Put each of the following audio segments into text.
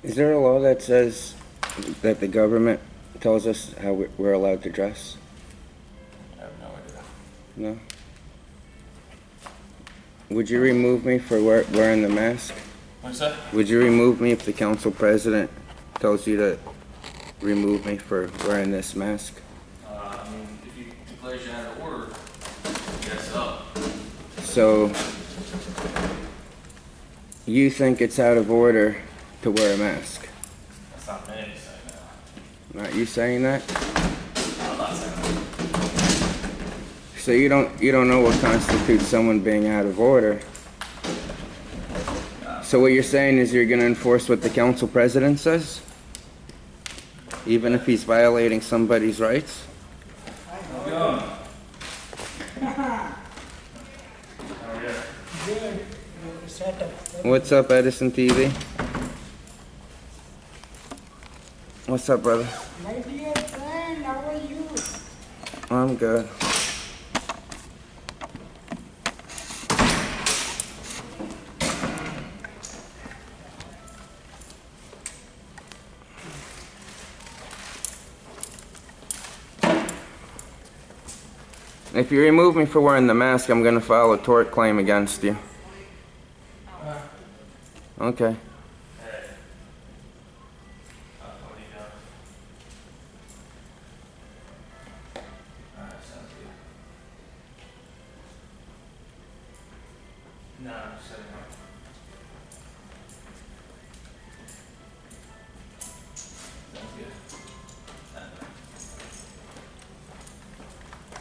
Is there a law that says that the government tells us how we're allowed to dress? I have no idea. No? Would you remove me for wearing the mask? What's that? Would you remove me if the council president tells you to remove me for wearing this mask? I mean, if you declare you out of order, yes, so. So, you think it's out of order to wear a mask? That's not me saying that. Not you saying that? I'm not saying that. So you don't know what constitutes someone being out of order. So what you're saying is you're going to enforce what the council president says? Even if he's violating somebody's rights? How are you? Good. Set up. What's up, Edison TV? What's up, brother? My dear friend, how are you? I'm good. If you remove me for wearing the mask, I'm gonna file a tort claim against you. Okay. Hey. What are you doing? Alright, sounds good. No, I'm just setting up. Sounds good.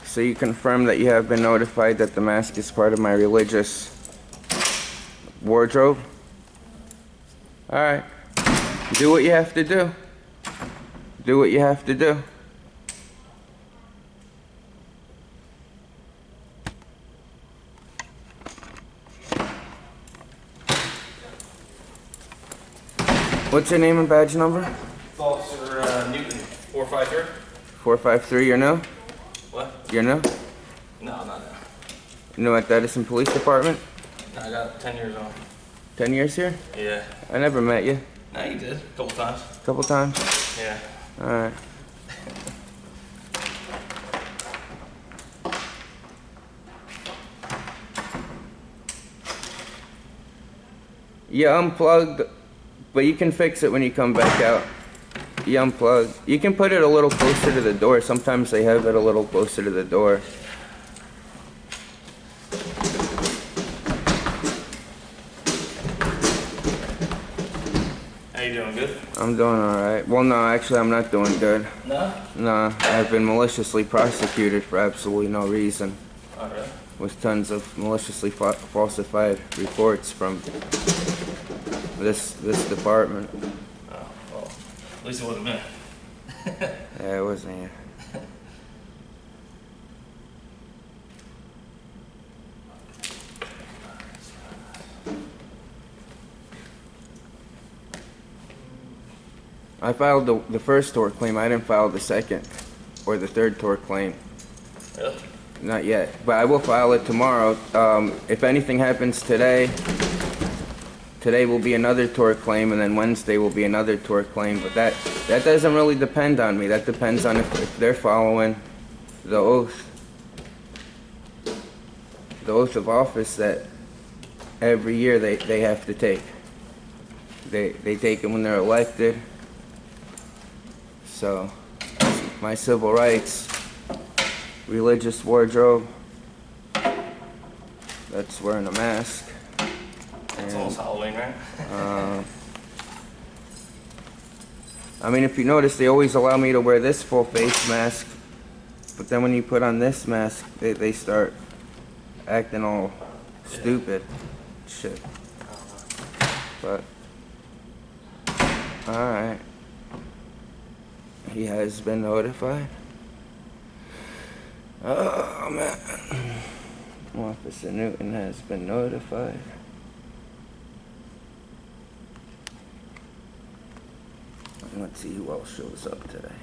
So you confirm that you have been notified that the mask is part of my religious wardrobe? Alright. Do what you have to do. Do what you have to do. What's your name and badge number? Officer Newton, 453. 453, you're new? What? You're new? No, not now. New at the Edison Police Department? No, I got 10 years on. 10 years here? Yeah. I never met you. No, you did. A couple times. Couple times? Yeah. Alright. You unplugged, but you can fix it when you come back out. You unplug. You can put it a little closer to the door. Sometimes they have it a little closer to the door. How you doing? Good? I'm doing alright. Well, no, actually, I'm not doing good. No? No, I've been maliciously prosecuted for absolutely no reason. Oh, really? With tons of maliciously falsified reports from this department. Oh, well, at least it wasn't me. Yeah, it wasn't you. I filed the first tort claim. I didn't file the second or the third tort claim. Really? Not yet, but I will file it tomorrow. If anything happens today will be another tort claim, and then Wednesday will be another tort claim. But that doesn't really depend on me. That depends on if they're following the oath of office that every year they have to take. They take it when they're elected. So, my civil rights, religious wardrobe, that's wearing a mask. It's almost Halloween, right? I mean, if you notice, they always allow me to wear this full face mask, but then when you put on this mask, they start acting all stupid. Shit. But, alright. He has been notified. Oh, man. Officer Newton has been notified. Let's see who else shows up today.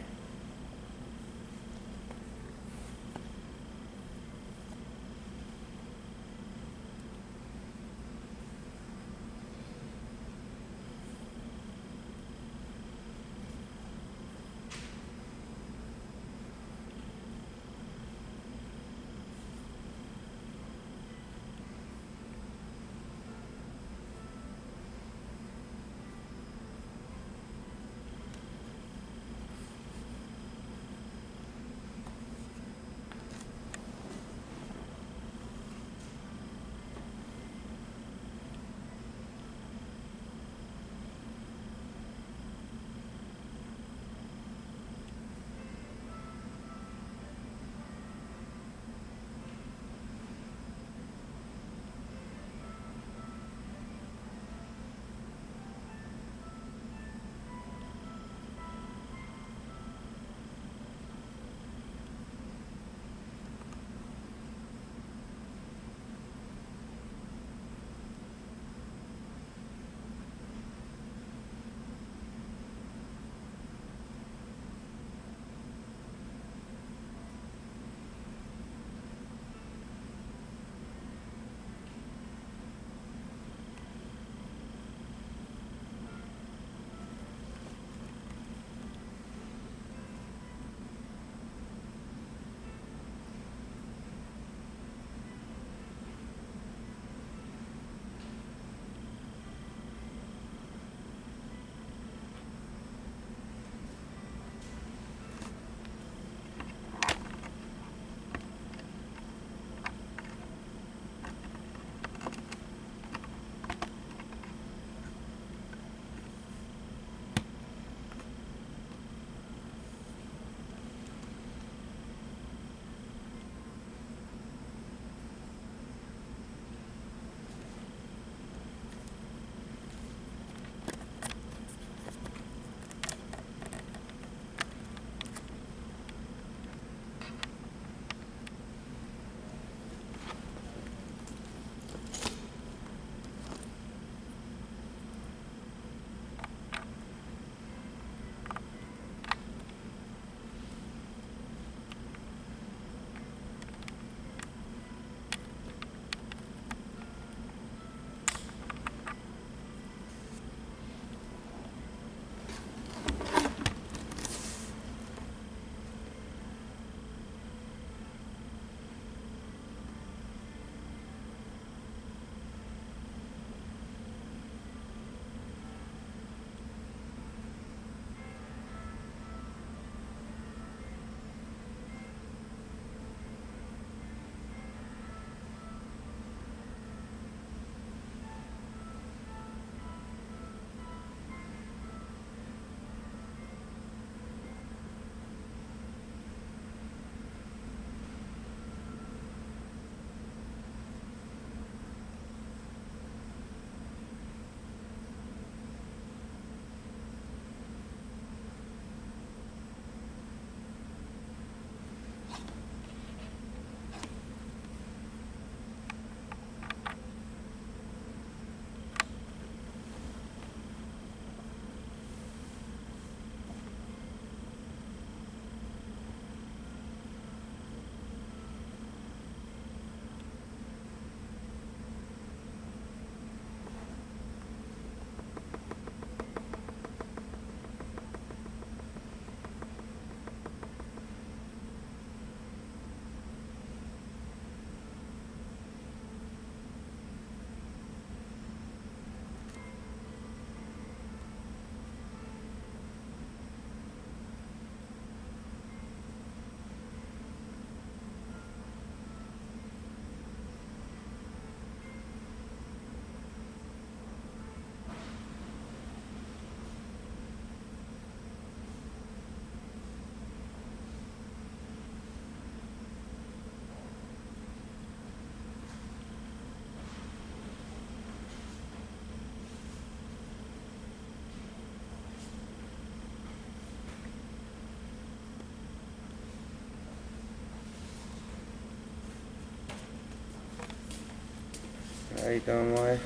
How you doing, Lloyd?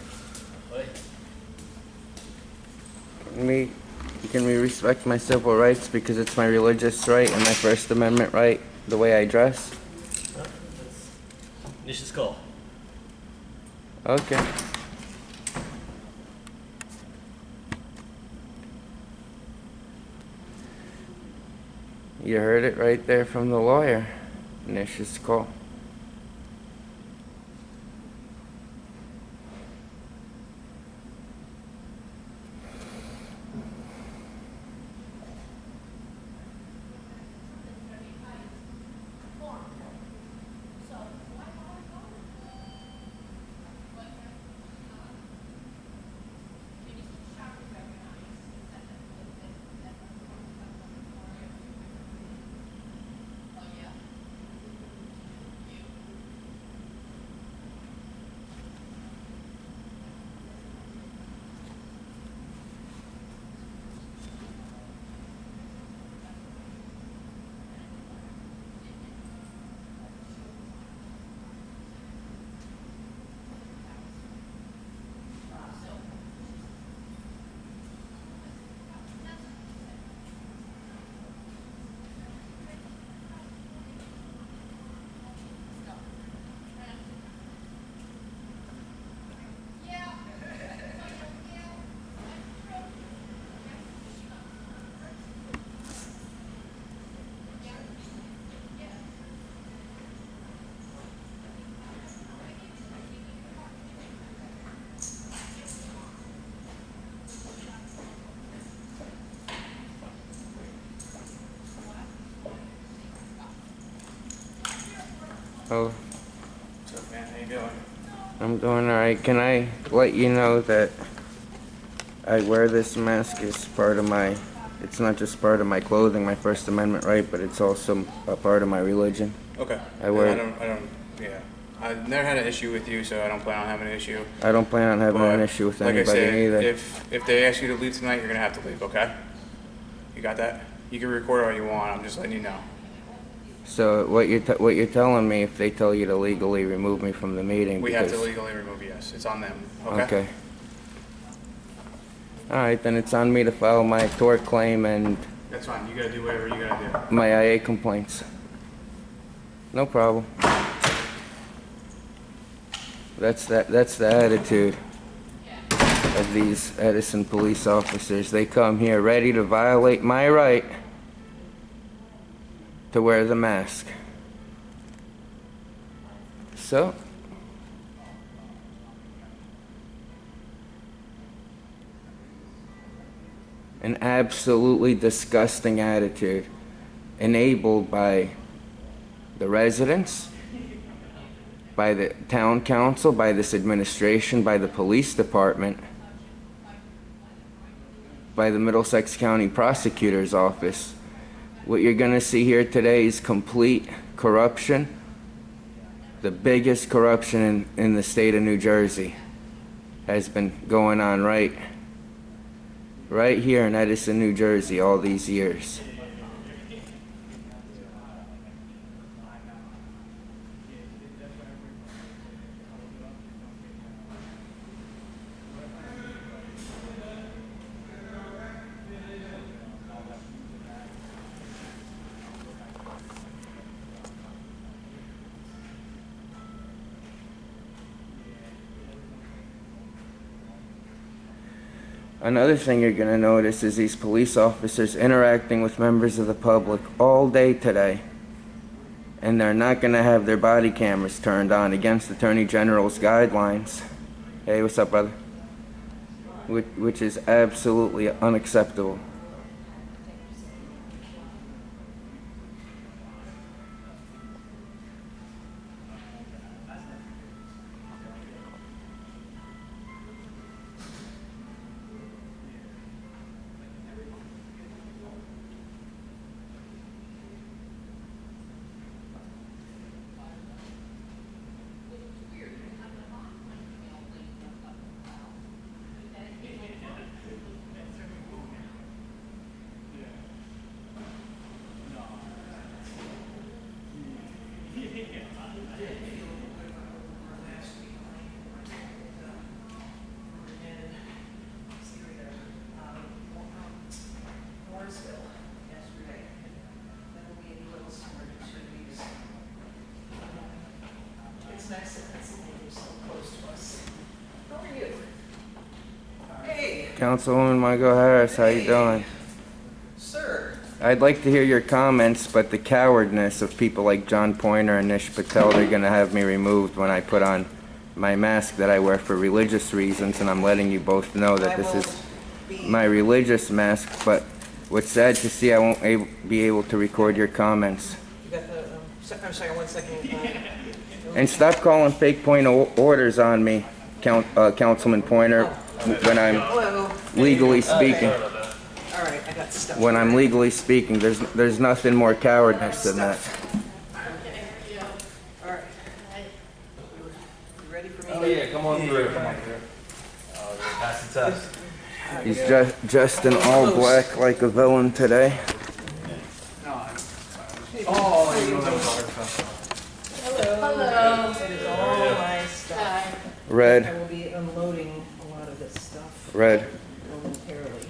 Hey. Can we respect my civil rights because it's my religious right and my First Amendment right, the way I dress? Nish's call. Okay. You heard it right there from the lawyer. Nish's call. Oh, What's up, man? How you doing? I'm doing alright. Can I let you know that I wear this mask as part of my, it's not just part of my clothing, my First Amendment right, but it's also a part of my religion. Okay. I wear- Yeah. I've never had an issue with you, so I don't plan on having an issue. I don't plan on having an But, issue with like I anybody said, either. if they ask you to leave tonight, you're gonna have to leave. Okay? You got that? You can record all you want. I'm just letting you know. So what you're telling me, if they tell you to legally remove me from the meeting, We have to because- legally remove you. Yes, it's on them. Okay. Okay. Alright, then it's on me to file my tort claim and That's fine. You gotta do whatever you gotta do. my IA complaints. No problem. That's the attitude of these Edison police officers. They come here ready to violate my right to wear the mask. So, an absolutely disgusting attitude enabled by the residents, by the town council, by this administration, by the police department, by the Middlesex County Prosecutor's Office. What you're going to see here today is complete corruption, the biggest corruption in the state of New Jersey has been going on right here in Edison, New Jersey all these years. Another thing you're going to notice is these police officers interacting with members of the public all day today. And they're not going to have their body cameras turned on against Attorney General's guidelines. Hey, what's up, brother? Which is absolutely unacceptable. Councilwoman Margot Harris, how you doing? Sir. I'd like to hear your comments, but the cowardness of people like John Pointer and Nish Patel, they're gonna have me removed when I put on my mask that I wear for religious reasons, and I'm letting you both know that this is my religious mask, but what's sad to see, I won't be able to record your comments. You got the, I'm sorry, 1 second. And stop calling fake point orders on me, Councilman Pointer, when I'm Hello. legally speaking. All right, I got stuff. When I'm legally speaking, there's nothing more cowardness than that. All right. You ready for me? Oh yeah, come on through. Come on through. Oh, you're passing test. He's just in all black like a villain today. Oh, you don't have a phone. Hello. It is all my stuff. I Red, will be unloading a lot of this stuff red. momentarily.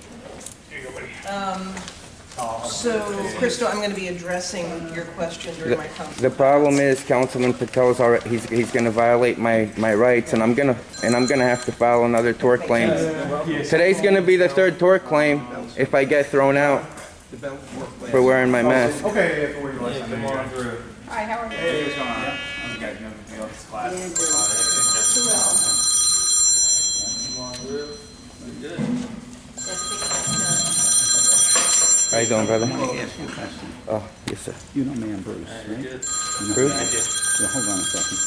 So, Crystal, I'm going to be addressing your question during my comment. The problem is Councilman Patel's already, he's gonna violate my rights, and I'm gonna have to file another tort claim. Today's gonna be the third tort claim if I get thrown out for wearing my mask. Okay, yeah, for where you last time. Come on through. Hi, how are you? Hey, what's going on? You guys know the office class. Come on through. Good. How you doing, brother? Let me ask you a question. Oh, yes, sir. You know me and Bruce, right? Good. You know Bruce? me? Yeah, hold on a second.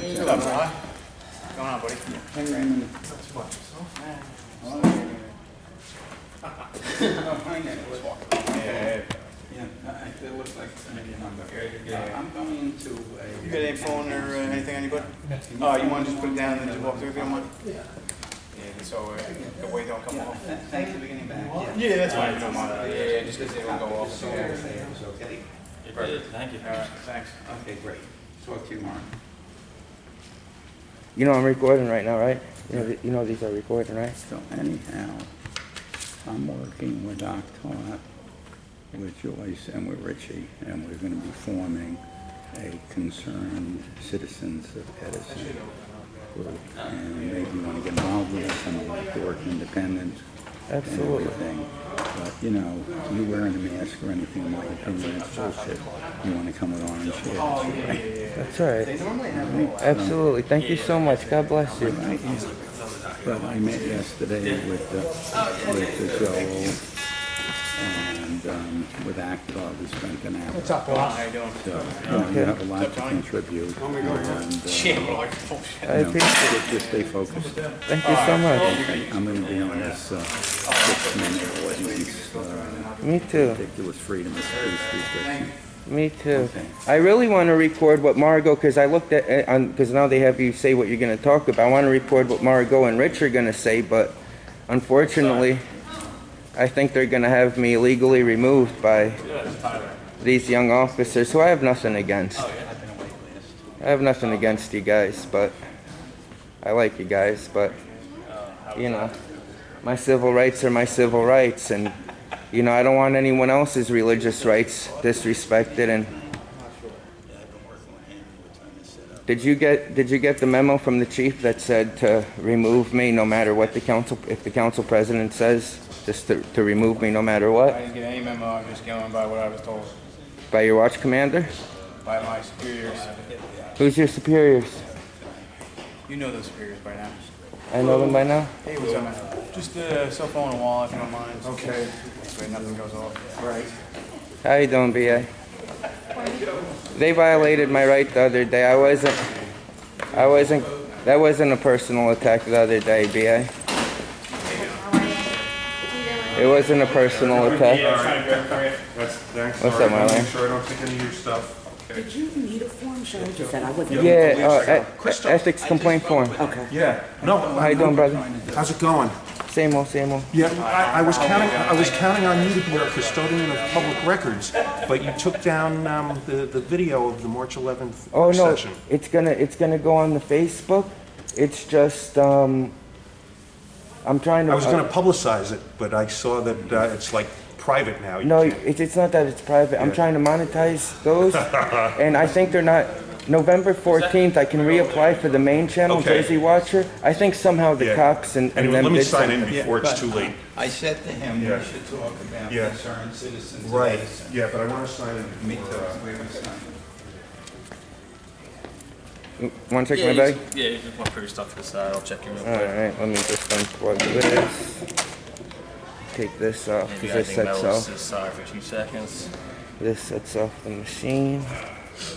What's up, Rod? What's going on, buddy? Hang on a minute. Yeah. Yeah, it looks like maybe a number. I'm going to a... You got any phone or anything on you, bud? Oh, you want to just put it down and just walk through if you don't mind? Yeah. Yeah, so the way don't come off. Thanks for getting back. Yeah, that's fine. If you don't mind. Yeah, just because they don't go off. Okay? Thank you. All right, thanks. Okay, great. Talk to you tomorrow. You know I'm recording right now, right? You know these are recording, right? So anyhow, I'm working with Octot, with Joyce, and with Richie, and we're going to be forming a concerned citizens of Edison group. And maybe you want to get involved with us, and we'll work independent Absolutely. and everything. But, you know, you wearing a mask or anything, in my opinion, it's bullshit. You want to come with orange hair, right? That's all right. Absolutely. Thank you so much. God bless you. But I met yesterday with Joel and with Actor, we spent an hour. What's up, boss? How you doing? So, you have a lot to contribute. And, I appreciate it. just stay focused. Thank you so much. Okay, I'm going to be on this 6-minute ordinance, Me too. ridiculous freedom of speech restriction. Me too. Okay. I really want to record what Margot, because I looked at, because now they have you say what you're going to talk about. I want to record what Margot and Rich are going to say, but unfortunately, I think they're going to have me legally removed by these young officers, who I have nothing against. I have nothing against you guys, but I like you guys, but, you know, my civil rights are my civil rights, and you know, I don't want anyone else's religious rights disrespected. And did you get the memo from the chief that said to remove me no matter what if the council president says, just to remove me no matter what? I didn't get any memo, I'm just going by what I was told By your watch commander? by my superiors. Who's your superiors? You know those superiors by now. I know them by now. Hey, what's up, man? Just cell phone on the wall if you don't mind. Okay. This way nothing goes off. Right. How you doing, BA? They violated my right the other day. That wasn't a personal attack the other day, BA. It wasn't a personal attack. Thanks. What's Sorry, up, Marlene? Make sure I don't take any of your stuff. Did you need a form? Should I just said I wasn't. Yeah, ethics complaint form. Okay. Yeah. No. How you doing, brother? How's it going? Same old, same old. Yeah, I was counting on you to be our custodian of public records, but you took down the video of the March 11th Oh work no, session. it's gonna go on the Facebook. It's just I'm trying to. I was going to publicize it, but I saw that it's like private now. You No, can't- it's not that it's private. I'm trying to monetize those, and I think they're not November 14th, I can reapply for the main channel, Okay. Jersey Watcher. I think somehow the Yeah. cops and Anyway, them let me did sign something. in before it's too late. I said to him, we Yeah. should talk about Yeah. concerned citizens of Right, Edison. yeah, but I want to sign in Me too, before, we're gonna sign. Want to check my bag? Yeah, you just want to put your stuff to the side. I'll check you real quick. Alright, let me just unplug this. Take this off, Maybe because I this think sets metal off. to the side for 2 seconds. This sets off the machine.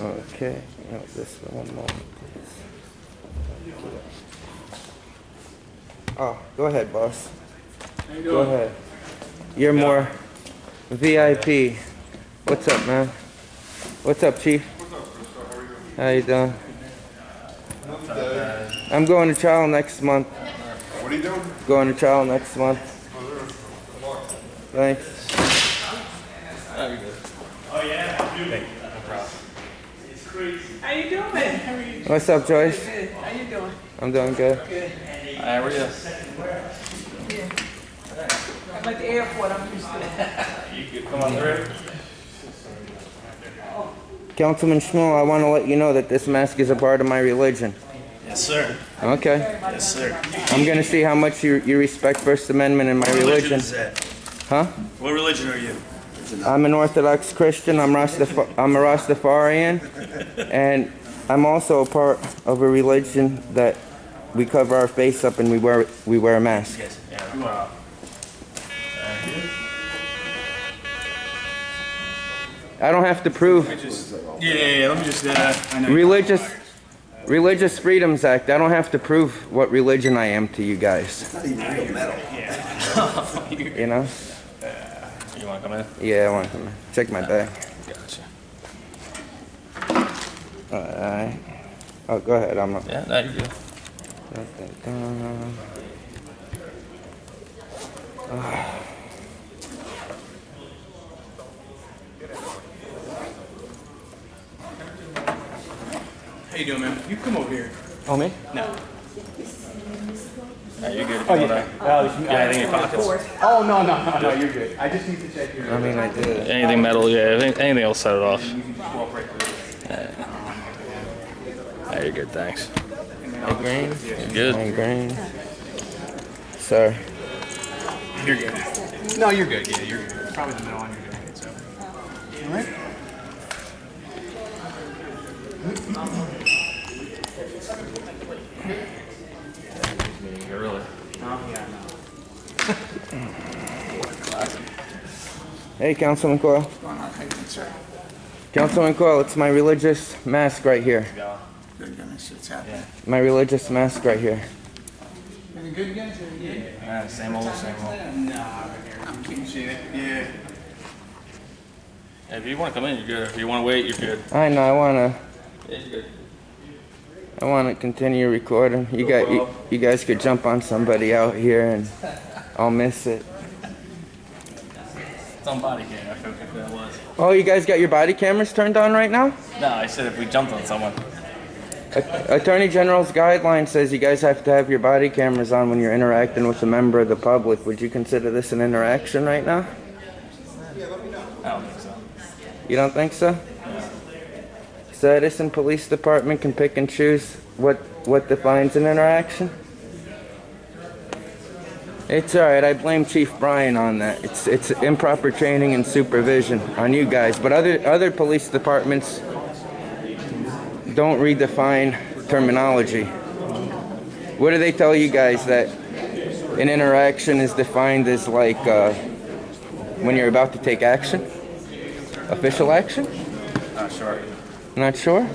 Okay, no, this one moment, please. Oh, go ahead, boss. Go ahead. You're more VIP. What's up, man? What's up, Chief? How you doing? I'm going to trial next month. What are you doing? Going to trial next month. Thanks. How you doing? What's up, Joyce? Good. How you doing? I'm doing good. How are you? I'm at the airport. I'm used to it. Come on through. Councilman Schmuel, I want to let you know that this mask is a part of my religion. Yes, sir. Okay. Yes, sir. I'm going to see how much you respect First Amendment and my What religion religion. is that? Huh? What religion are you? I'm an Orthodox Christian. I'm a Rastafarian. And I'm also a part of a religion that we cover our face up and we wear a mask. Yes. Yeah, no problem. I don't have to prove Yeah, let me just, Religious Freedoms Act. I don't have to prove what religion I am to you guys. not even real metal. You know? You want to come in? Yeah, I want to check my bag. Gotcha. Alright. Oh, go ahead. I'm not. Yeah, no, you're good. How you doing, man? You come over here. Oh, me? No. Yeah, you're good. If you want to. Yeah, anything in your pockets. Oh, no, you're good. I just need to check your... I mean, I did. Anything metal, yeah. Anything else, set it off. Yeah, you're good, thanks. Migraine? You're good. Migraine. Sir. You're good. No, you're good. Yeah, you're good. Probably the middle on your jacket, so. All right. You're really. Hey, Councilman Coyle. Councilman Coyle, it's my religious mask right here. My religious mask right here. Yeah, same old, same old. I'm keeping seeing it. Yeah. If you want to come in, you're good. If you want to wait, you're good. I know. Yeah, you're good. I want to continue recording. You guys could jump on somebody out here, and I'll miss it. It's on body cam. I feel like that was. Oh, you guys got your body cameras turned on right now? No, I said if we jumped on someone. Attorney General's guideline says you guys have to have your body cameras on when you're interacting with a member of the public. Would you consider this an interaction right now? I don't think so. You don't think so? So Edison Police Department can pick and choose what defines an interaction? It's alright, I blame Chief Bryan on that. It's improper training and supervision on you guys, but other police departments don't redefine terminology. What do they tell you guys, that an interaction is defined as like when you're about to take action? Official action? Not sure. Not sure?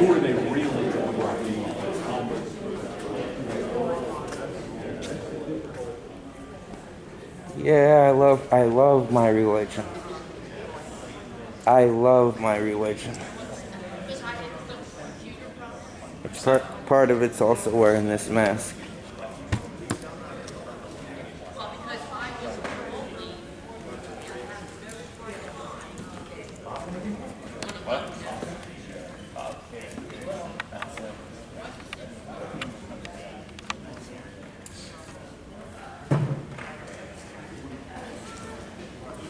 who are they really? Yeah, I love my religion. I love my religion. It's part of it's also wearing this mask.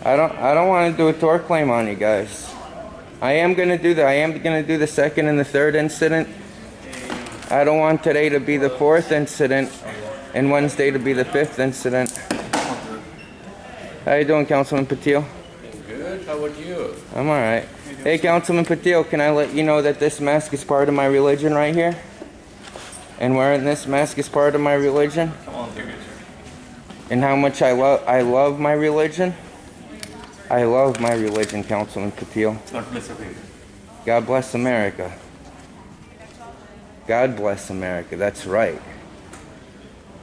I don't want to do a tort claim on you guys. I am gonna do the second and the third incident. I don't want today to be the fourth incident and Wednesday to be the fifth incident. How you doing, Councilman Patil? Good, how about you? I'm alright. Hey, Councilman Patil, can I let you know that this mask is part of my religion right here? And wearing this mask is part of my religion? Come on, take a picture. And how much I love my religion? I love my religion, Councilman Patil. Not miss a thing. God bless America. God bless America, that's right.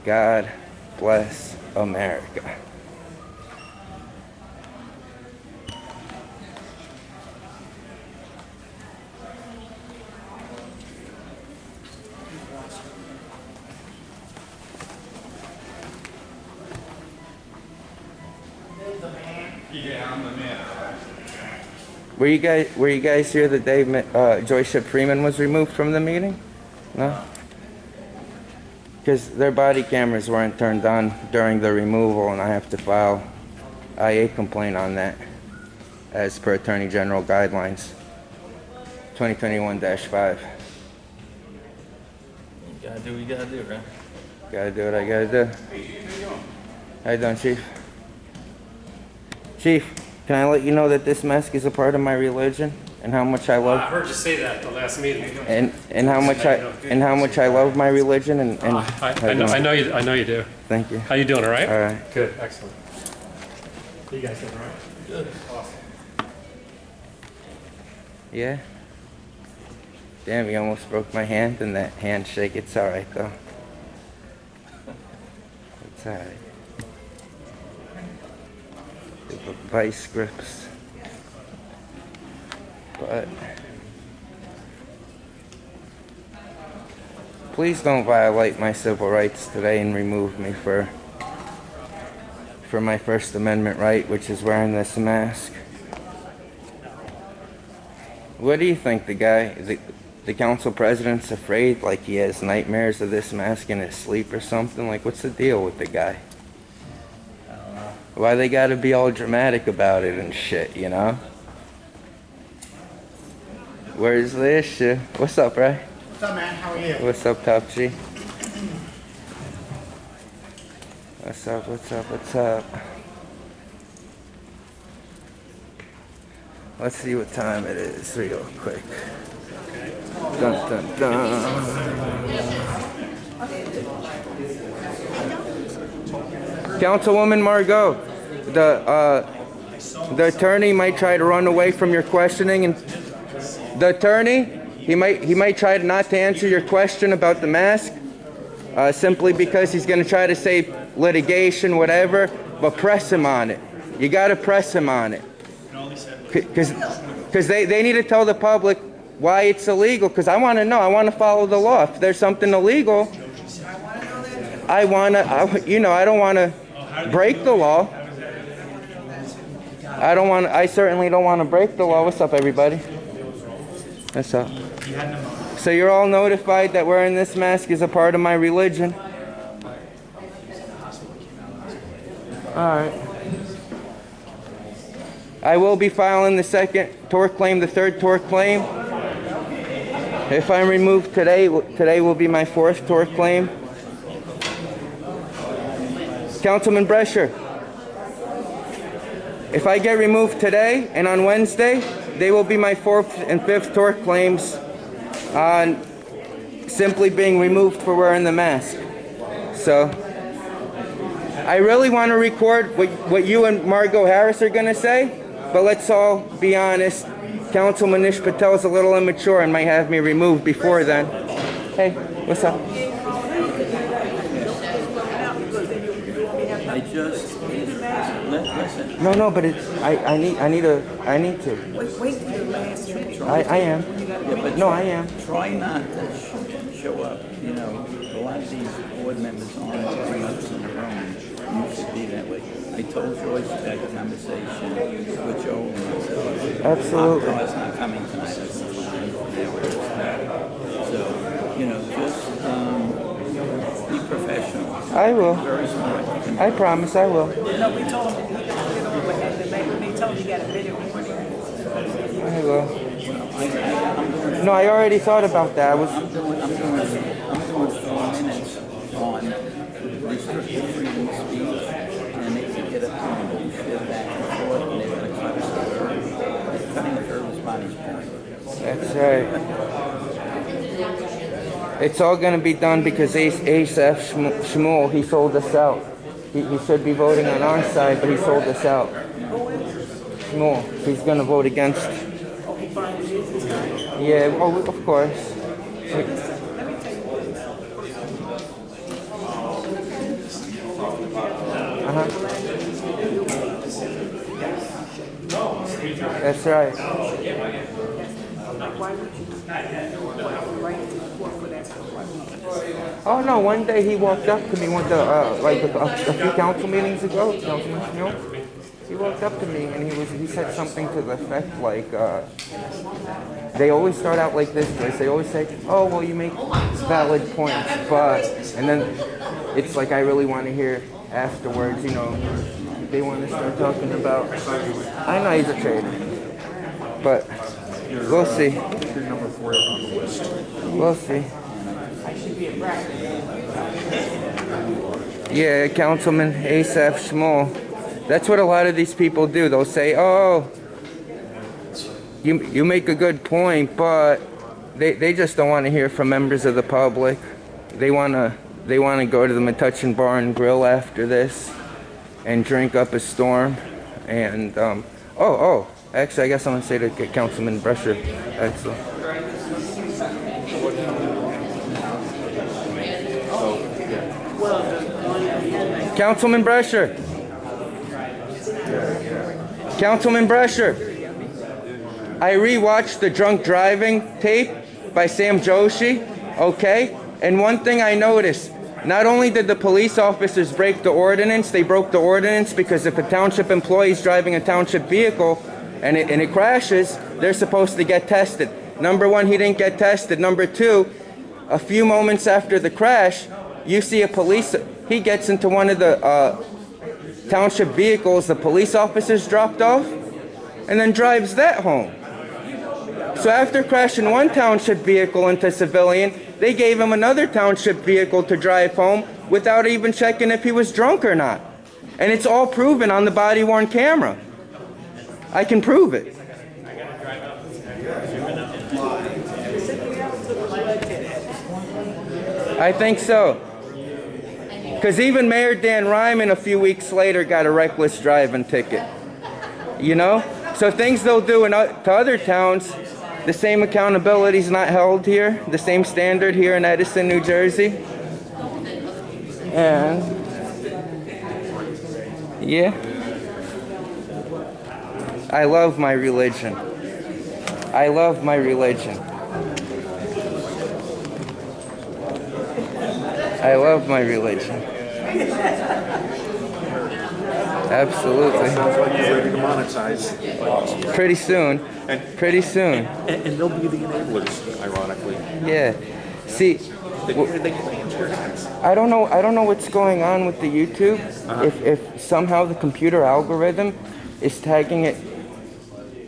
God bless America. Yeah, I'm the man. Were you guys here the day Joyce Freeman was removed from the meeting? No? Because their body cameras weren't turned on during the removal, and I have to file IA complaint on that as per Attorney General guidelines 2021-5. You gotta do what you gotta do, right? Gotta do what I gotta do. How you doing, Chief? Chief, can I let you know that this mask is a part of my religion and how much I I love heard you say that at the last meeting. and how much I love my religion and I know you do. Thank you. How you doing, all right? All right. Good, excellent. You guys doing all right? Good. Awesome. Yeah. Damn, you almost broke my hand in that handshake. It's all right though. It's all right. Vice grips. But please don't violate my civil rights today and remove me for my First Amendment right, which is wearing this mask. What do you think, the council president's afraid, like he has nightmares of this mask in his sleep or something? Like, what's the deal with the guy? Why they gotta be all dramatic about it and shit, you know? Where's the issue? What's up, Ray? What's up, man? How are you? What's up, Top G? What's up, what's up, what's up? Let's see what time it is real quick. Dun, dun, dun. Councilwoman Margot, the attorney might try to run away from your questioning, and the attorney, he might try not to answer your question about the mask, simply because he's going to try to save litigation, whatever. But press him on it. You got to press him on it, because they need to tell the public why it's illegal. Because I want to know. I want to follow the law. If there's something illegal, I don't want to break the law. I certainly don't want to break the law. What's up, everybody? What's up? So you're all notified that wearing this mask is a part of my religion. Alright. I will be filing the second tort claim, the third tort claim. If I'm removed today will be my fourth tort claim. Councilman Brescher, if I get removed today and on Wednesday, they will be my fourth and fifth tort claims on simply being removed for wearing the mask. So, I really want to record what you and Margot Harris are going to say, but let's all be honest. Councilman Nish Patel is a little immature and might have me removed before then. Hey, what's up? I just Listen, No, but I need to. wait till the last minute. I am. Yeah, but No, I am. try not to show up. You know, a lot of these board members aren't very much in the room. You should be that way. I told Joyce that conversation with Joe and myself. Absolutely. It's not coming tonight. So, you know, just be professional. I will. Very smart. I promise I will. No, we told him he got to get over and they told him he got a video recording. I will. No, I already thought about that. I'm doing 4 minutes on restricted freedom of speech, and they can get a bullshit back and forth, and they're going to cut us the curve. Cutting the curve is Bonnie's point. That's right. It's all going to be done because Asaph Shmuel, he sold us out. He should be voting on our side, but he sold us out. Shmuel, he's going to vote against. Yeah, oh, of course. That's right. Oh no! One day he walked up to me, like a few council meetings ago, Councilman Schmiel. He walked up to me and he said something to the effect like, they always start out like this, Joyce. They always say, oh well, you make valid points, but, and then it's like I really want to hear afterwards, you know, they want to start talking about. I know he's a traitor, but we'll see. We'll see. Yeah, Councilman Asaph Shmuel. That's what a lot of these people do. They'll say, "Oh, you make a good point," but they just don't want to hear from members of the public. They wanna go to the Metuchen Bar and Grill after this and drink up a storm. And actually, I guess I'm gonna say to Councilman Brescher. Excellent. Councilman Brescher. Councilman Brescher. I rewatched the drunk driving tape by Sam Joshi, okay? And one thing I noticed, not only did the police officers break the ordinance, they broke the ordinance because if a township employee is driving a township vehicle and it crashes, they're supposed to get tested. Number one, he didn't get tested. Number two, a few moments after the crash, you see he gets into one of the township vehicles the police officers dropped off and then drives that home. So after crashing one township vehicle into civilian, they gave him another township vehicle to drive home without even checking if he was drunk or not. And it's all proven on the body-worn camera. I can prove it. I think so. Because even Mayor Dan Ryman a few weeks later got a reckless driving ticket. You know? So things they'll do to other towns, the same accountability is not held here, the same standard here in Edison, New Jersey. And, yeah. I love my religion. I love my religion. I love my religion. Absolutely. Sounds like you're ready to monetize. Pretty soon. Pretty soon. And they'll be the enablers, ironically. Yeah. See, They play into your hands. I don't know what's going on with the YouTube. If somehow the computer algorithm is tagging it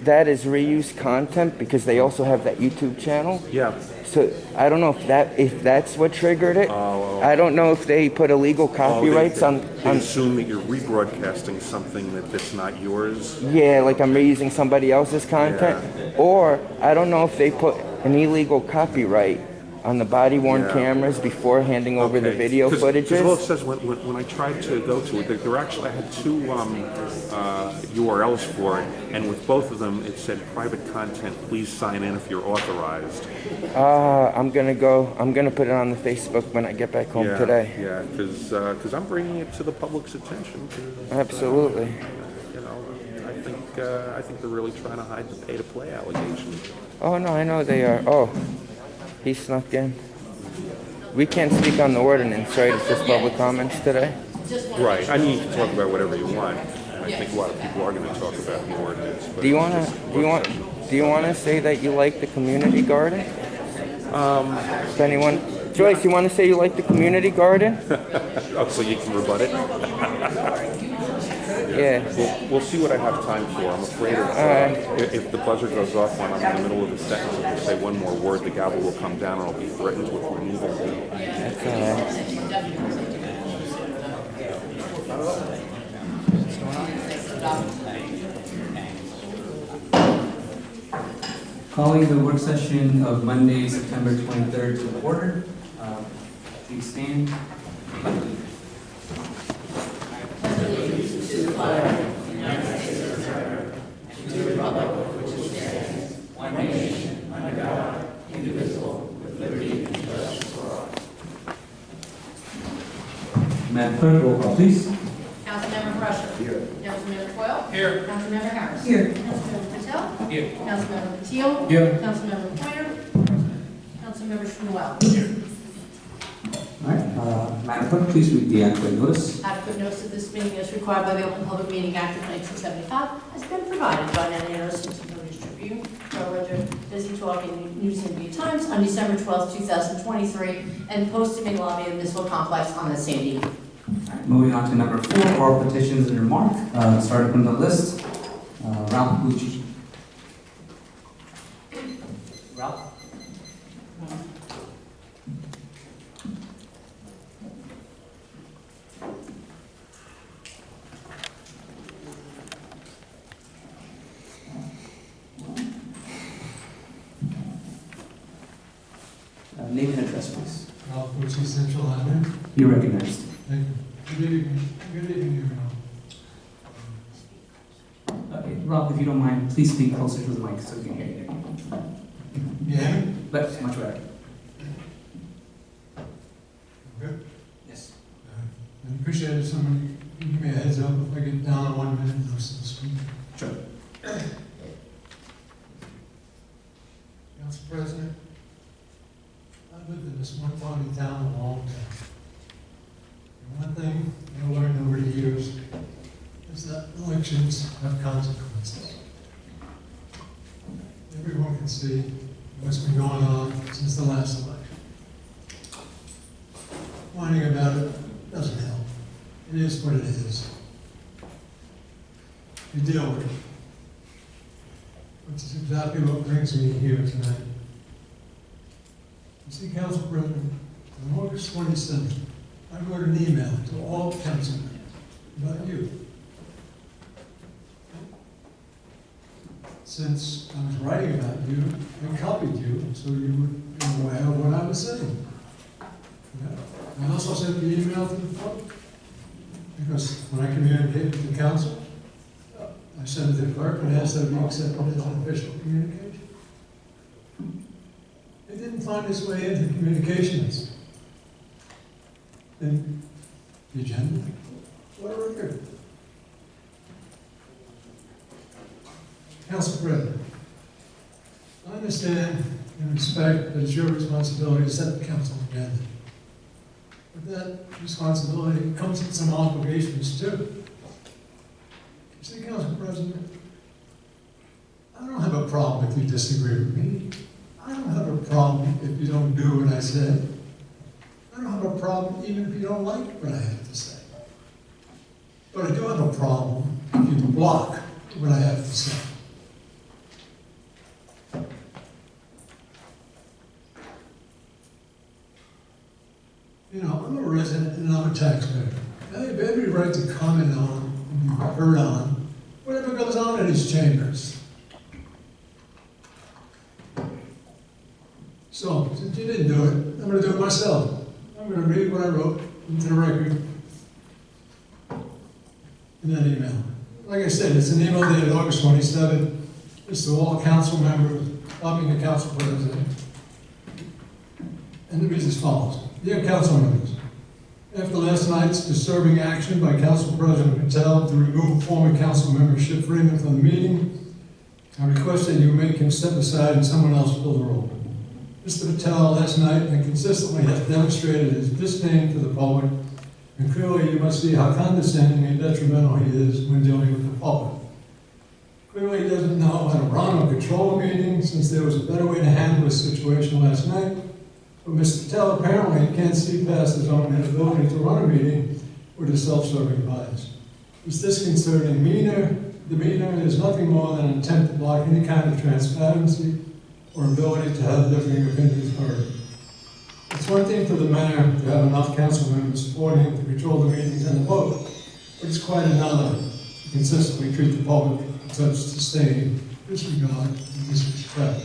that as reused content because they also have that YouTube channel. Yeah. So I don't know if that's what triggered it. I don't know if they put illegal copyrights on. They assume that you're rebroadcasting something that's not yours. Yeah, like I'm reusing somebody else's content. Yeah. Or I don't know if they put an illegal copyright on the body-worn Yeah. cameras before handing over the Okay. video 'Cause all it footages. says, when I tried to go to it, there actually, I had two URLs for it, and with both of them, it said private content, please sign in if you're authorized. I'm gonna put it on the Facebook when I get back home Yeah, today. yeah, because I'm bringing it to the public's attention. 'Cause, Absolutely. you know, I think they're really trying to hide the pay-to-play allegation. Oh, no, I know they are. Oh, he snuck in. We can't speak on the ordinance, right? It's just public comments today? Right. I mean, you can talk about whatever you want. I think a lot of people are going to talk about the ordinance. But Do you wanna say that you like the community garden? If anyone, Joyce, you wanna say you like the community garden? Oh, so you can rebut it? Yeah. We'll see what I have time for. I'm afraid if the buzzer goes off when I'm in the middle of a sentence, if I say one more word, the gavel will come down and I'll be threatened with removal. That's all right. Calling the work session of Monday, September 23rd to order. Please stand. Madam Clerk, roll call, please. Councilmember Brusher. Here. Councilmember Coyle. Here. Councilmember Harris. Here. Councilmember Patel. Here. Councilmember Patil. Here. Councilmember Poyer. Councilmember Shmuel. All right, Madam Clerk, please read the adequate notice. Adequate notice of this meeting as required by the Open Public Meeting Act of 1975 has been provided by an notice in the News Tribune, Railroad, Busy Talk, and News and View Times on December 12, 2023, and posted in the lobby of the municipal complex on the same evening. All right, moving on to number 4, oral petitions and remark. Starting from the list, Ralph Bucci. Ralph? Name and address, please. Ralph Bucci, Central Avenue. You're recognized. Thank you. Good evening. Good evening, everyone. Okay, Ralph, if you don't mind, please speak closer to the mic so we can hear you. Yeah. That's much better. Good. Yes. I appreciate if somebody give me a heads up if I get down in 1 minute and I'll speak. Sure. Council President, I've lived in this one part of town a long time. And one thing I learned over the years is that elections have consequences. Everyone can see what's been going on since the last election. Whining about it doesn't help. It is what it is. You deal with it. Which is exactly what brings me here tonight. You see, Council President, on August 27th, I wrote an email to all councilmen about you. Since I was writing about you, I copied you so you would be aware of what I was saying. Yeah. I also sent the email to the public because when I communicated with the council, I sent it to the clerk and asked that it be accepted as an official communication. It didn't find its way into communications. And the agenda, what a record. Council President, I understand and respect that it's your responsibility to set the council agenda. But that responsibility comes with some obligations too. You see, Council President, I don't have a problem if you disagree with me. I don't have a problem if you don't do what I said. I don't have a problem even if you don't like what I have to say. But I do have a problem if you block what I have to say. You know, I'm a resident and I'm a taxpayer. I have every right to comment on, and be heard on, whatever goes on in these chambers. So, since you didn't do it, myself. I'm going to read what I wrote into the record in that email. Like I said, it's an email dated August 27th. It's to all council members, being the council president. And it reads as follows. Dear council members, after last night's disturbing action by Council President Patel to remove former council member Ship Freeman from the meeting, I request that you make him step aside and someone else fill the role. Mr. Patel last night and consistently has demonstrated his disdain for the public, and clearly you must see how condescending and detrimental he is when dealing with the public. Clearly he doesn't know how to run or control a meeting, since there was a better way to handle this situation last night. But Mr. Patel apparently can't see past his own inability to run a meeting with a self-serving bias. His disconcerting demeanor is nothing more than an attempt to block any kind of transparency or ability to have differing opinions heard. It's one thing for the mayor to have enough council members supporting him to control the meetings and the vote, but it's quite another to consistently treat the public with such disdain, disregard, and disrespect.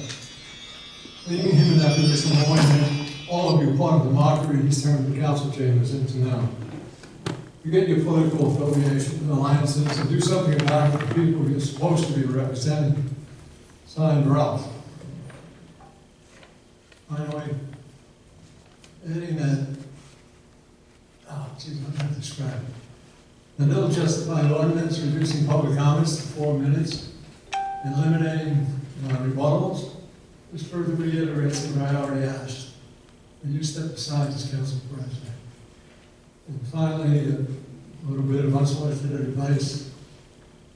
Leaving him in that position will only make all of you part of the mockery he's turned the council chambers into now. Forget your political affiliations and alliances and do something about it for the people you're supposed to be representing. Signed, Ralph. Finally, adding that, I'm going to describe it. An ill-justified ordinance reducing public comments to 4 minutes and limiting rebuttals. This further reiterates what I already asked. And you step aside as council president. And finally, a little bit of unsolicited advice.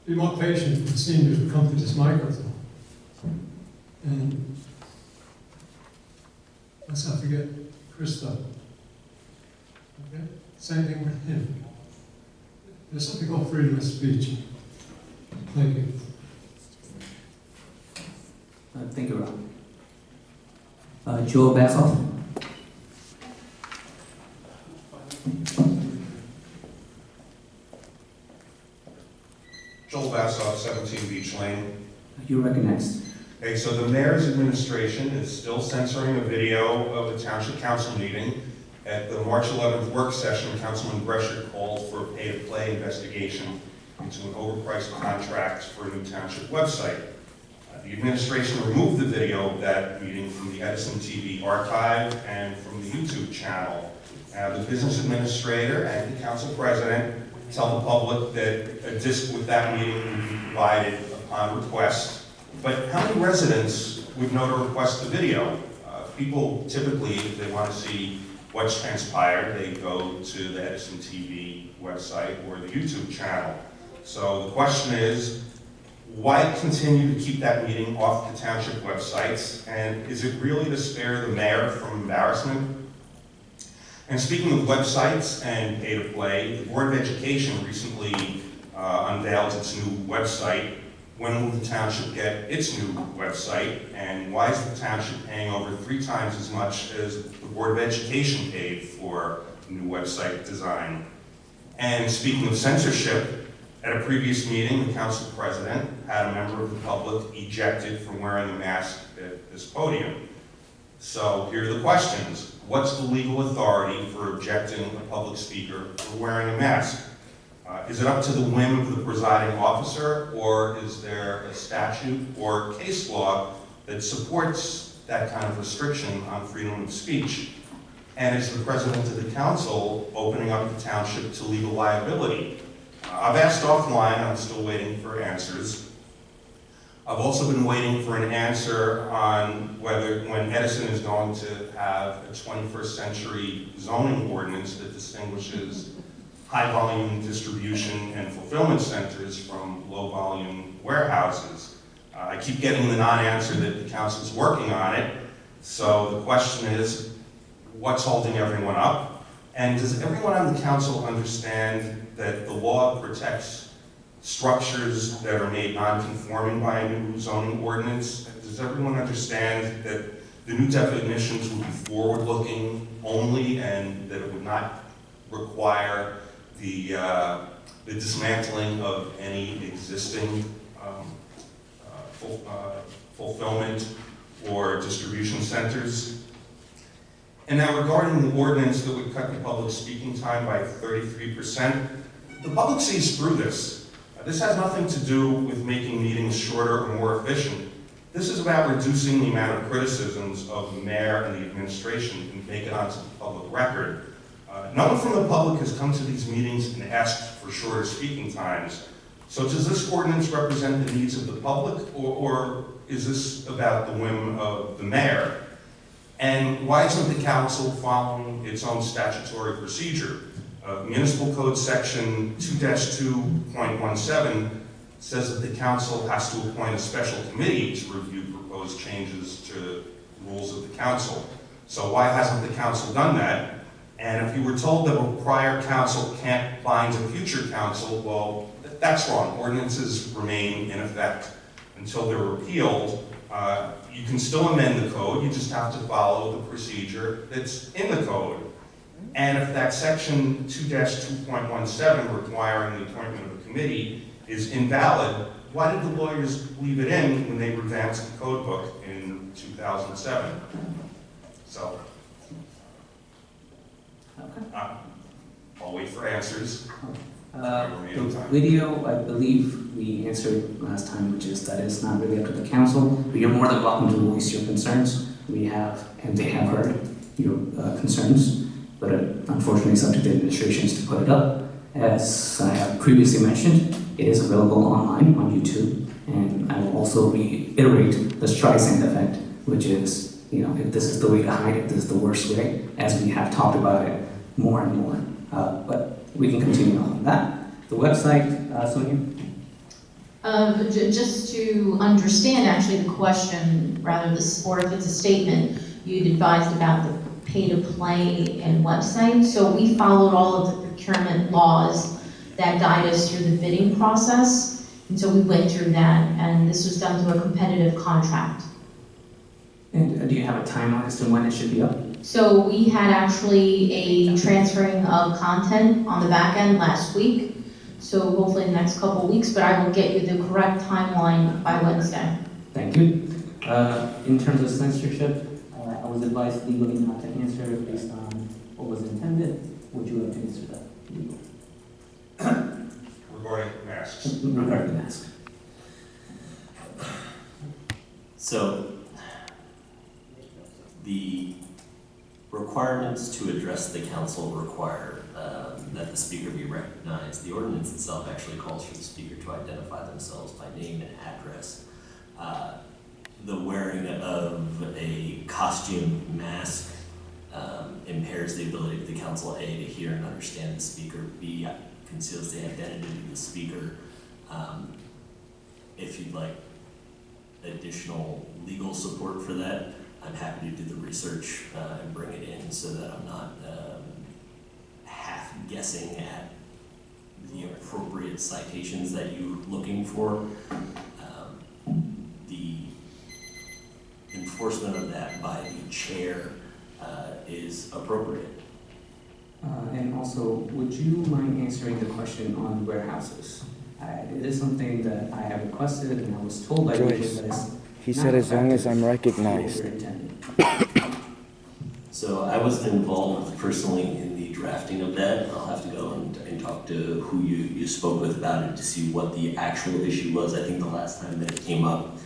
Be more patient with the seniors who come to this microphone. And let's not forget Christo. Okay? Same thing with him. There's something called freedom of speech. Thank you. Thank you, Rob. Joe Bassoff. Joel Bassoff, 17 Beach Lane. You're recognized. Okay, so the mayor's administration is still censoring a video of a township council meeting. At the March 11th work session, Councilman Brescher called for a pay-to-play investigation into an overpriced contract for a new township website. The administration removed the video of that meeting from the Edison TV archive and from the YouTube channel. The business administrator and the council president tell the public that a disc with that meeting would be provided upon request. But how many residents would know to request the video? People typically, if they want to see what's transpired, they go to the Edison TV website or the YouTube channel. So the question is, why continue to keep that meeting off the township websites? And is it really to spare the mayor from embarrassment? And speaking of websites and pay-to-play, the Board of Education recently unveiled its new website. When will the township get its new website? And why is the township paying over 3 times as much as the Board of Education paid for new website design? And speaking of censorship, at a previous meeting, the council president had a member of the public ejected from wearing a mask at this podium. So here are the questions. What's the legal authority for objecting a public speaker for wearing a mask? Is it up to the whim of the presiding officer, or is there a statute or case law that supports that kind of restriction on freedom of speech? And is the president of the council opening up the township to legal liability? I've asked offline, I'm still waiting for answers. I've also been waiting for an answer on whether, when Edison is going to have a 21st century zoning ordinance that distinguishes high-volume distribution and fulfillment centers from low-volume warehouses. I keep getting the non-answer that the council's working on it. So the question is, what's holding everyone up? And does everyone on the council understand that the law protects structures that are made non-conforming by a new zoning ordinance? Does everyone understand that the new definitions would be forward-looking only, and that it would not require the dismantling of any existing fulfillment or distribution centers? And now regarding the ordinance that would cut the public speaking time by 33%, the public sees through this. This has nothing to do with making meetings shorter or more efficient. This is about reducing the amount of criticisms of the mayor and the administration and make it onto the public record. No one from the public has come to these meetings and asked for shorter speaking times. So does this ordinance represent the needs of the public, or is this about the whim of the mayor? And why isn't the council following its own statutory procedure? Municipal Code Section 2-2.17 says that the council has to appoint a special committee to review proposed changes to rules of the council. So why hasn't the council done that? And if you were told that a prior council can't bind a future council, well, that's wrong. Ordinances remain in effect until they're repealed. You can still amend the code, you just have to follow the procedure that's in the code. And if that section 2-2.17 requiring the appointment of a committee is invalid, why did the lawyers leave it in when they revamped the code book in 2007? So, I'll wait for answers. The video, I believe we answered last time, which is that it's not really up to the council, but you're more than welcome to voice your concerns. We have, and they have heard your concerns, but unfortunately it's up to the administrations to put it up. As I have previously mentioned, it is available online on YouTube, and I will also reiterate the Streisand effect, which is, you know, if this is the way to hide it, this is the worst way, as we have talked about it more and more. But we can continue on that. The website, Sonia? Just to understand actually the question, rather this, or if it's a statement, you'd advised about the pay-to-play and website. So we followed all of the procurement laws that guide us through the bidding process. And so we went through that, and this was done through a competitive contract. And do you have a timeline as to when it should be up? So we had actually a transferring of content on the back end last week. So hopefully in the next couple of weeks, but I will get you the correct timeline by Wednesday. Thank you. In terms of censorship, I was advised legally not to answer based on what was intended. Would you like to answer that legally? Regarding masks. Regarding masks. So, the requirements to address the council require that the speaker be recognized. The ordinance itself actually calls for the speaker to identify themselves by name and address. The wearing of a costume mask impairs the ability of the council, A, to hear and understand the speaker, B, conceals the identity of the speaker. If you'd like additional legal support for that, I'm happy to do the research and bring it in so that I'm not half guessing at the appropriate citations that you're looking for. The enforcement of that by the chair is appropriate. And also, would you mind answering the question on warehouses? It is something that I have requested, and I was told by Joyce that it's he said as long as I'm recognized. So I wasn't involved personally in the drafting of that. I'll have to go and talk to who you spoke with about it to see what the actual issue was. I think the last time that it came up,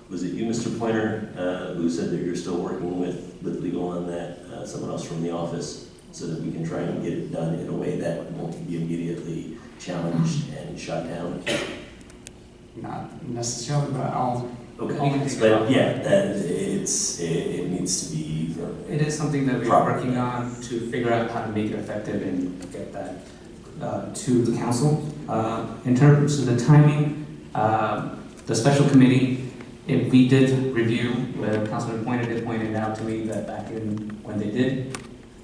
was it you, Mr. Pointer, who said that you're still working with legal on that, someone else from the office, so that we can try and get it done in a way that won't be immediately challenged and shut down? Not necessarily, but I'll... Okay, but yeah, it needs to be... It is something that we're working on to figure out how to make it effective and get that to the council. In terms of the timing, the special committee, if we did review, where Councilman pointed out to me that back in when they did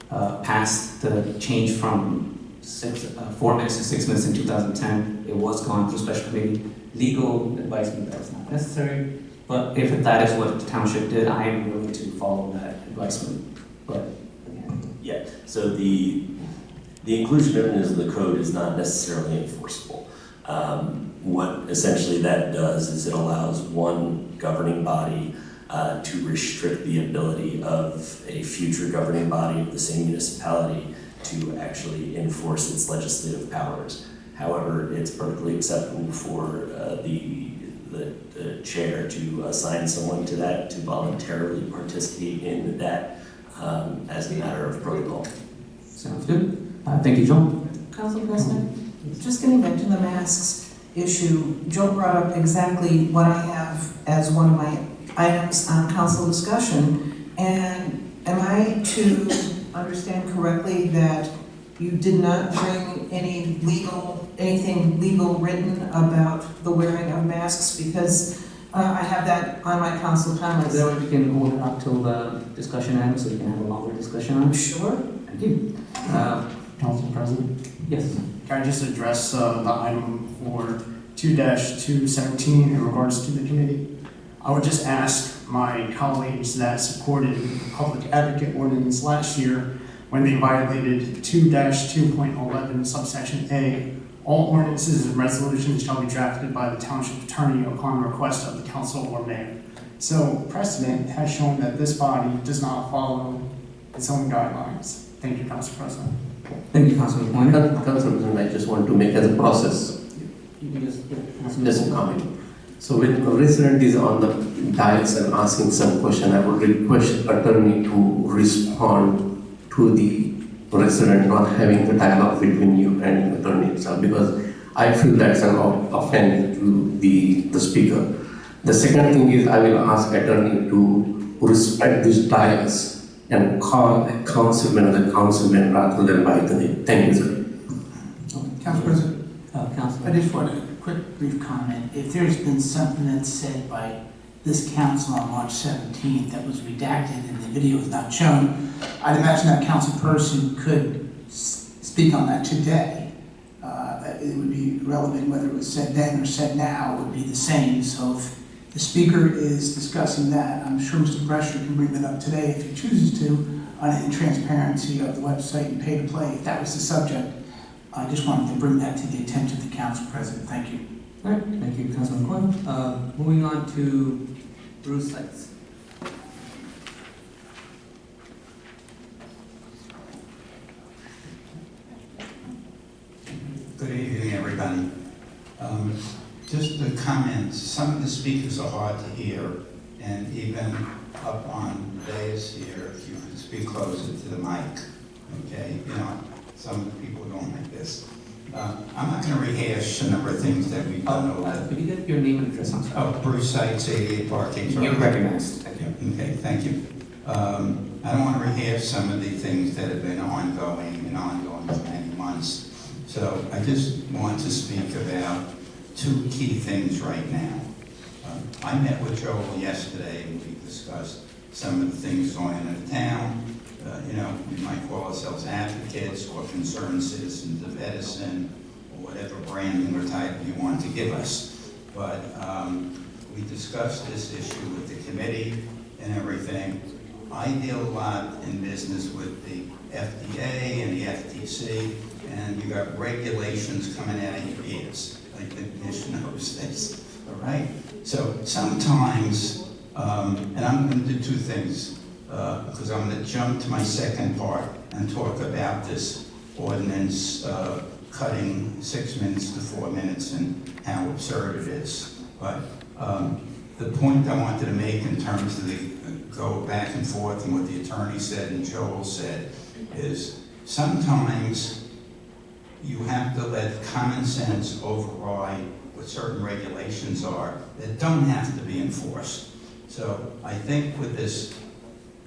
pass the change from 4 minutes to 6 minutes in 2010, it was gone through special committee. Legal advice that is not necessary, but if that is what the township did, I am willing to follow that advisement. But again, yeah, so the inclusionary of the code is not necessarily enforceable. What essentially that does is it allows one governing body to restrict the ability of a future governing body of the same municipality to actually enforce its legislative powers. However, it's perfectly acceptable for the chair to assign someone to that, to voluntarily participate in that as a matter of protocol. Sounds good. Thank you, Joel. Council President, just getting back to the masks issue, Joe brought up exactly what I have as one of my items on council discussion. And am I to understand correctly that you did not bring anything legal written about the wearing of masks? Because I have that on my council comments. Is that what we can hold it up till the discussion ends so we can have a longer discussion on it? Sure. Thank you. Council President? Yes. Can I just address the item for 2-217 in regards to the committee? I would just ask my colleagues that supported the public advocate ordinance last year when they violated 2-2.11 subsection A. All ordinances and resolutions shall be drafted by the township attorney upon request of the council or mayor. So precedent has shown that this body does not follow its own guidelines. Thank you, Council President. Thank you, Councilman Pointer. Council President, I just want to make as a process, You can just a comment. So when a resident is on the dais and asking some question, I would request attorney to respond to the resident, not having the dialogue between you and attorney itself, because I feel that's an offense to the speaker. The second thing is I will ask attorney to respect this dais and call a councilman the councilman rather than by the name. Thank you, sir. Council President, Councilman. I just want a quick brief comment. If there's been something that's said by this council on March 17th that was redacted and the video is not shown, I'd imagine that council person could speak on that today. It would be relevant whether it was said then or said now, it would be the same. So if the speaker is discussing that, I'm sure Mr. Brescher can bring that up today if he chooses to, in transparency of the website and pay to play. If that was the subject, I just wanted to bring that to the attention of the council president. Thank you. All right, thank you, Councilman Quinn. Moving on to Bruce Sites. Good evening, everybody. Just a comment, some of the speakers are hard to hear, and even up on the dais here, if you could speak closer to the mic, okay? You know, some of the people don't like this. I'm not going to rehash a number of things that we've done over. Could you get your name and address? Oh, Bruce Sites, 88 Parkings. You're recognized. Thank you. Okay, thank you. I don't want to rehash some of the things that have been ongoing for many months. So I just want to speak about two key things right now. I met with Joel yesterday and we discussed some of the things going on in the town. You know, we might call ourselves advocates or concerned citizens of Edison or whatever branding or title you want to give us. But we discussed this issue with the committee and everything. I deal a lot in business with the FDA and the FTC, and you got regulations coming out of your ears. I think the commission knows this, all right? So sometimes, and I'm going to do two things, because I'm going to jump to my second part and talk about this ordinance cutting 6 minutes to 4 minutes and how absurd it is. But the point I wanted to make in terms of the go back and forth and what the attorney said and Joel said is sometimes you have to let common sense override what certain regulations are that don't have to be enforced. So I think with this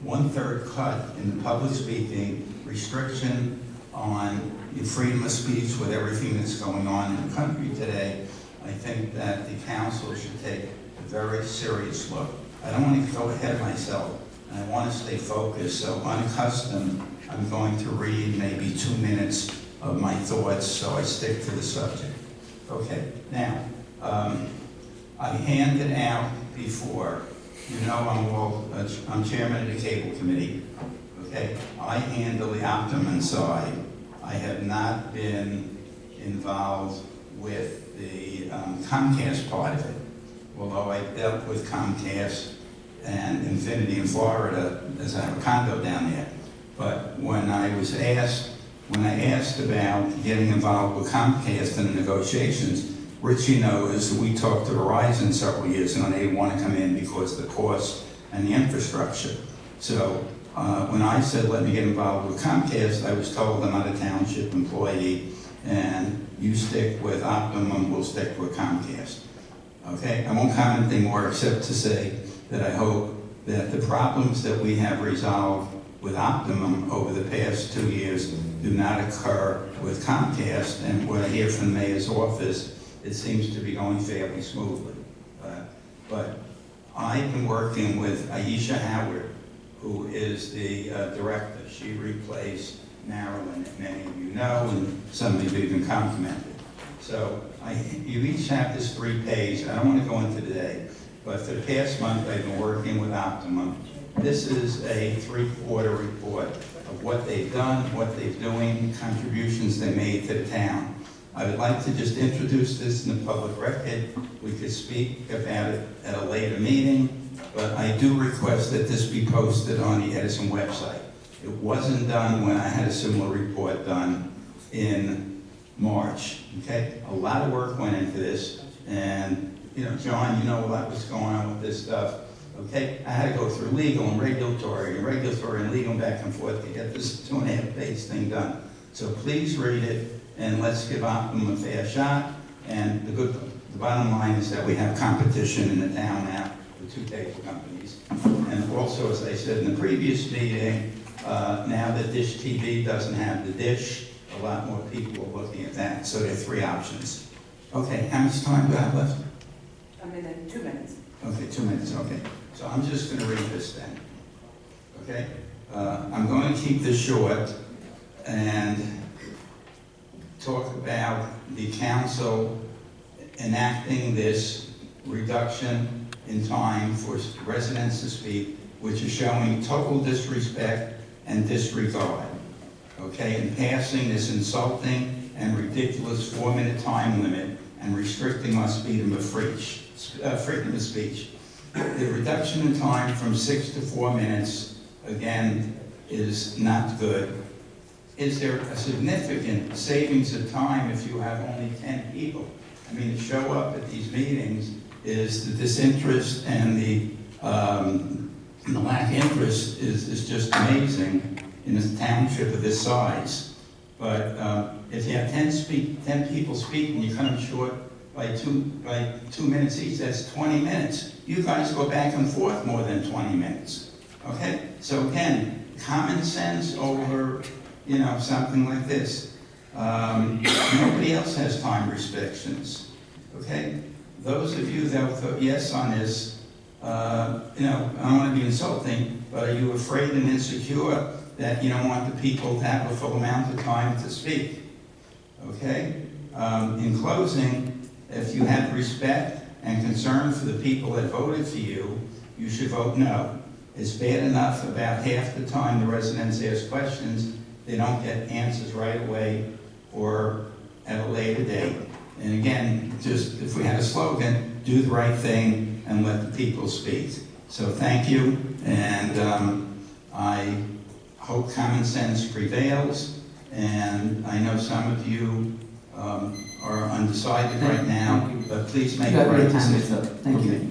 1/3 cut in the public speaking, restriction on your freedom of speech with everything that's going on in the country today, I think that the council should take a very serious look. I don't want to go ahead of myself, and I want to stay focused, so unaccustomed, I'm going to read maybe 2 minutes of my thoughts, so I stick to the subject. Okay, now, I handed out before, you know I'm chairman of the cable committee, okay? I handle the Optimum side. I have not been involved with the Comcast part of it, although I dealt with Comcast and Infinity in Florida, as I have a condo down there. But when I asked about getting involved with Comcast in the negotiations, Richie knows we talked to Verizon several years ago and they didn't want to come in because of the cost and the infrastructure. So when I said let me get involved with Comcast, I was told I'm not a township employee and you stick with Optimum, we'll stick with Comcast. Okay, I won't comment anymore except to say that I hope that the problems that we have resolved with Optimum over the past 2 years do not occur with Comcast, and what I hear from the mayor's office, it seems to be going fairly smoothly. But I've been working with Aisha Howard, who is the director. She replaced Marilyn, that many of you know, and some of you even complimented. So you each have this 3-page. I don't want to go into today, but for the past month I've been working with Optimum. This is a 3-quarter report of what they've done, what they're doing, contributions they made to the town. I would like to just introduce this in the public record. We could speak about it at a later meeting, but I do request that this be posted on the Edison website. It wasn't done when I had a similar report done in March, okay? A lot of work went into this, and you know, John, you know a lot was going on with this stuff, okay? I had to go through legal and regulatory and legal back and forth to get this 2.5-page thing done. So please read it, and let's give Optimum a fair shot. And the bottom line is that we have competition in the town now with 2 cable companies. And also, as I said in the previous meeting, now that Dish TV doesn't have the dish, a lot more people are looking at that. So there are 3 options. Okay, how much time do I have left? A minute, 2 minutes. Okay, 2 minutes, okay. So I'm just going to read this then. Okay? I'm going to keep this short and talk about the council enacting this reduction in time for residents to speak, which is showing total disrespect and disregard, okay, and passing this insulting and ridiculous 4-minute time limit and restricting our freedom of speech. The reduction in time from 6 to 4 minutes, again, is not good. Is there a significant savings of time if you have only 10 people? I mean, to show up at these meetings is the disinterest and the lack of interest is just amazing in a township of this size. But if you have 10 people speaking, you come short by 2 minutes each, that's 20 minutes. You guys go back and forth more than 20 minutes. Okay? So again, common sense over, you know, something like this. Nobody else has time restrictions. Okay? Those of you that vote yes on this, you know, I don't want to be insulting, but are you afraid and insecure that you don't want the people to have a full amount of time to speak? Okay? In closing, if you have respect and concern for the people that voted for you, you should vote no. It's bad enough about half the time the residents ask questions, they don't get answers right away or at a later date. And again, just if we had a slogan, do the right thing and let the people speak. So thank you, and I hope common sense prevails, and I know some of you are undecided right now, but please make the right decision. Thank you.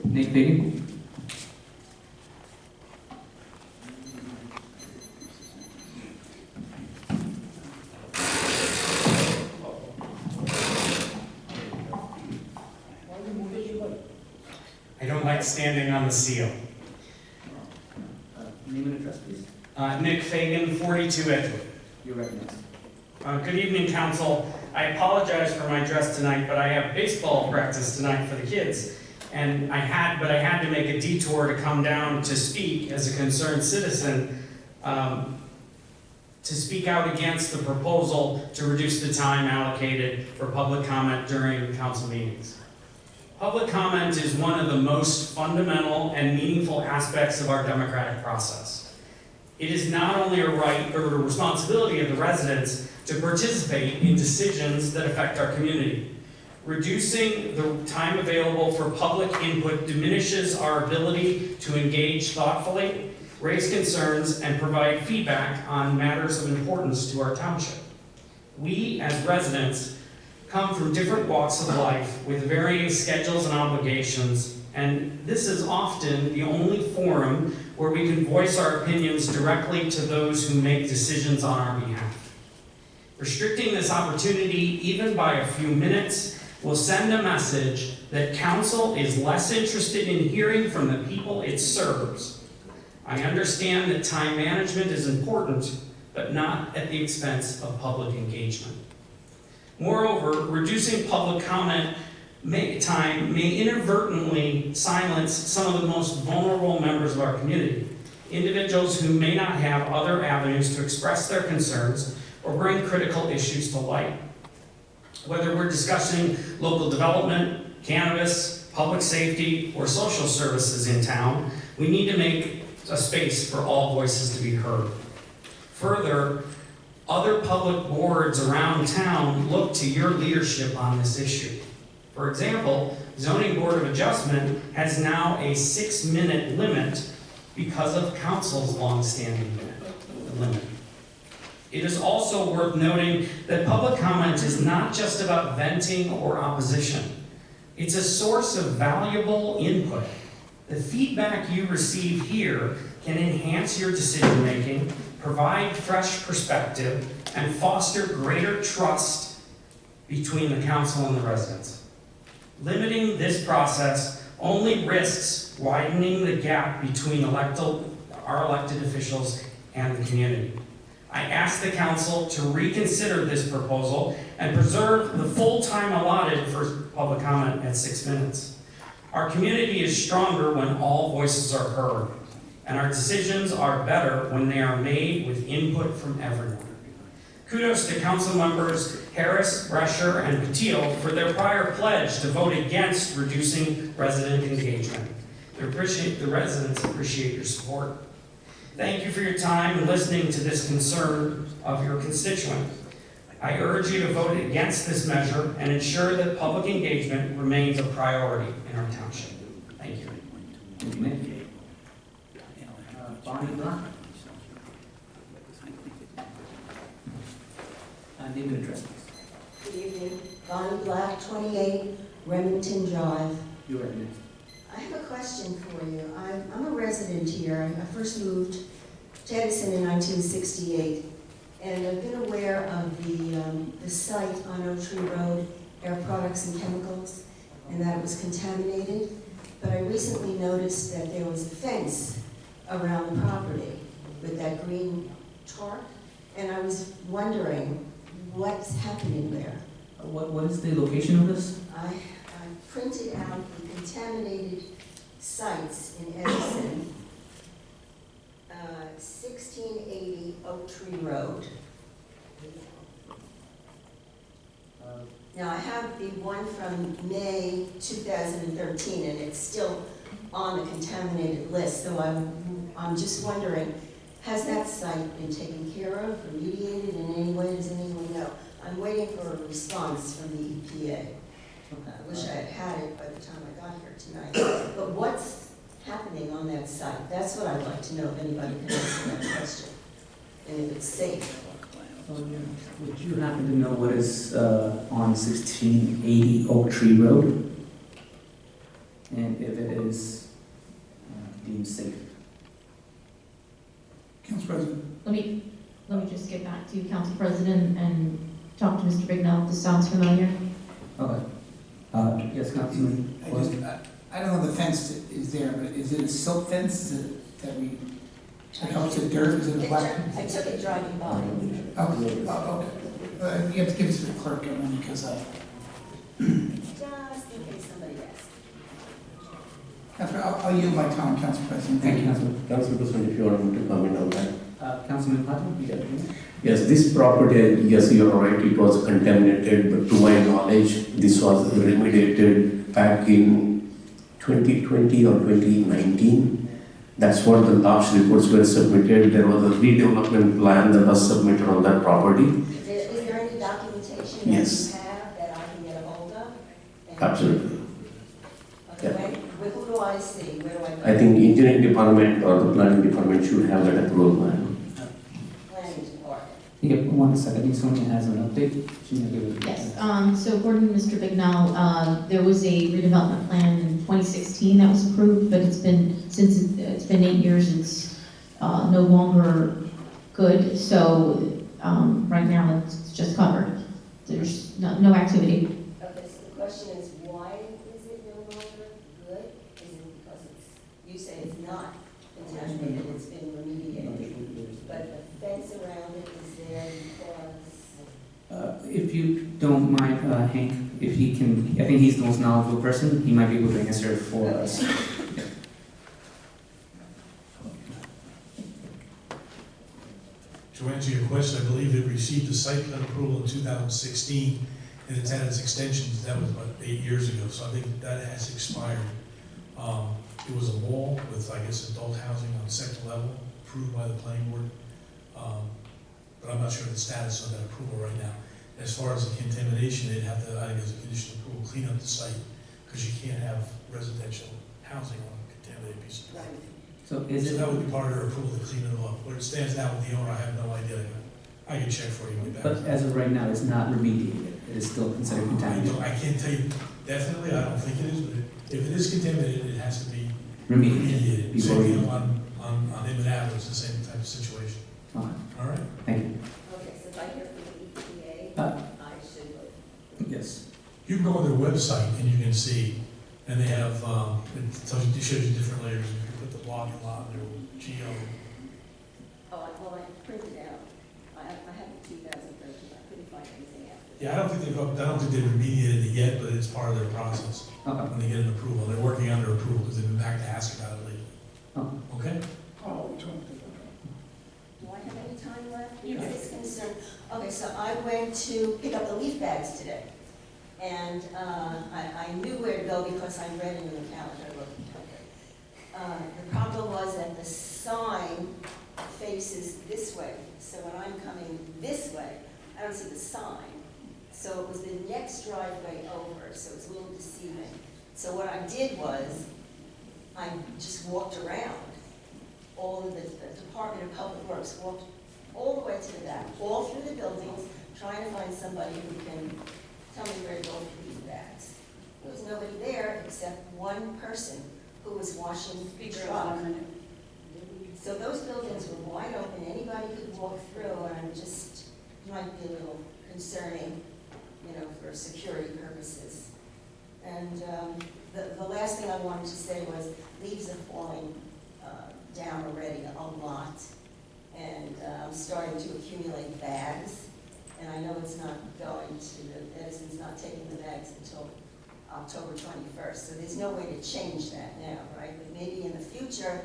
Nate Fagan. I don't like standing on the seal. Name and address, please. Nick Fagan, 42 Edgewood. You're recognized. Good evening, council. I apologize for my dress tonight, but I have baseball practice tonight for the kids. And I had to make a detour to come down to speak as a concerned citizen, to speak out against the proposal to reduce the time allocated for public comment during council meetings. Public comment is one of the most fundamental and meaningful aspects of our democratic process. It is not only a right or a responsibility of the residents to participate in decisions that affect our community. Reducing the time available for public input diminishes our ability to engage thoughtfully, raise concerns, and provide feedback on matters of importance to our township. We, as residents, come from different walks of life with varying schedules and obligations, and this is often the only forum where we can voice our opinions directly to those who make decisions on our behalf. Restricting this opportunity, even by a few minutes, will send a message that council is less interested in hearing from the people it serves. I understand that time management is important, but not at the expense of public engagement. Moreover, reducing public comment time may inadvertently silence some of the most vulnerable members of our community, individuals who may not have other avenues to express their concerns or bring critical issues to light. Whether we're discussing local development, cannabis, public safety, or social services in town, we need to make a space for all voices to be heard. Further, other public boards around town look to your leadership on this issue. For example, Zoning Board of Adjustment has now a 6-minute limit because of council's long-standing limit. It is also worth noting that public comment is not just about venting or opposition. It's a source of valuable input. The feedback you receive here can enhance your decision-making, provide fresh perspective, and foster greater trust between the council and the residents. Limiting this process only risks widening the gap between our elected officials and the community. I ask the council to reconsider this proposal and preserve the full time allotted for public comment at 6 minutes. Our community is stronger when all voices are heard, and our decisions are better when they are made with input from everyone. Kudos to council members Harris, Brescher, and Patil for their prior pledge to vote against reducing resident engagement. The residents appreciate your support. Thank you for your time and listening to this concern of your constituent. I urge you to vote against this measure and ensure that public engagement remains a priority in our township. Thank you. Thank you, Nick. Bonnie Black. Name and address, please. Good evening. Bonnie Black, 28 Remington Drive. You are next. I have a question for you. I'm a resident here. I first moved to Edison in 1968, and I've been aware of the site on Oak Tree Road, Air Products and Chemicals, and that it was contaminated. But I recently noticed that there was a fence around the property with that green tarp, and I was wondering what's happening there. What is the location of this? I printed out the contaminated sites in Edison, 1680 Oak Tree Road. Now I have the one from May 2013, and it's still on the contaminated list, so I'm just wondering, has that site been taken care of, remediated in any way? Does anyone know? I'm waiting for a response from the EPA. I wish I had had it by the time I got here tonight. But what's happening on that site? That's what I'd like to know, if anybody can answer that question, and if it's safe. Would you happen to know what is on 1680 Oak Tree Road? And if it is deemed safe? Council President. Let me just get back to Council President and talk to Mr. Bignell. This sounds familiar. Okay. Yes, Councilman. I don't know the fence is there, but is it a silk fence that helps the dirt? Is it a black? I took it driving by. Okay. You have to give it to the clerk, because Just in case somebody asks. I'll yield my time, Council President. Thank you, Councilman. Council President, if you want me to comment on that. Councilman Patel, you got it. Yes, this property, yes, you are right, it was contaminated, but to my knowledge, this was remediated back in 2020 or 2019. That's what the last reports were submitted. There was a redevelopment plan that was submitted on that property. Is there any documentation Yes. that you have that I can get a hold of? Absolutely. Okay, who do I see? Where do I go? I think engineering department or the planning department should have that approval, ma'am. Planning department. Yeah, 1 second, I think Sonia has an update. She's gonna give it. Yes, so according to Mr. Bignell, there was a redevelopment plan in 2016 that was approved, but since it's been 8 years, it's no longer good. So right now it's just covered. There's no activity. Okay, so the question is, why is it no longer good? Is it because you say it's not contaminated, it's been remediated, but the fence around it is there because... If you don't mind, Hank, if he can, I think he's the most knowledgeable person, he might be able to answer for us. To answer your question, I believe it received a site plan approval in 2016, and it's had its extensions, that was about 8 years ago, so I think that has expired. It was a mall with, I guess, adult housing on the second level, approved by the planning board, but I'm not sure the status of that approval right now. As far as the contamination, they'd have to, I think as a condition of approval, clean up the site, because you can't have residential housing on a contaminated piece of property. So is it? That would be part of their approval to clean it up. Where it stands now with the owner, I have no idea. I can check for you. But as of right now, it's not remediated. It is still considered contaminated. I can't tell you definitely. I don't think it is, but if it is contaminated, it has to be remediated. Same thing on Inman, it's the same type of situation. Okay. All right. Thank you. Okay, so if I hear from the EPA, I should look. Yes. You can go on their website and you can see, and they have, it tells you, it shows you different layers. You can put the block and lot and their geo. Oh, well, I printed out. I have the 2013. I couldn't find anything after. Yeah, I don't think they've remediated it yet, but it's part of their process. Okay. When they get an approval, they're working under approval because they've been back to ask about it lately. Oh. Okay? Do I have any time left? Is this concern? Okay, so I went to pick up the leaf bags today. And I knew where to go because I read it in the calendar. The problem was that the sign faces this way. So when I'm coming this way, I don't see the sign. So it was the next driveway over, so it's a little deceiving. So what I did was, I just walked around. All of the Department of Public Works walked all the way to the back, all through the buildings, trying to find somebody who can tell me where to go for these bags. There was nobody there except one person who was washing the truck. So those buildings were wide open, anybody could walk through, and just might be a little concerning, you know, for security purposes. And the last thing I wanted to say was leaves are falling down already a lot, and I'm starting to accumulate bags. And I know it's not going to, Edison's not taking the bags until October 21st, so there's no way to change that now, right? But maybe in the future,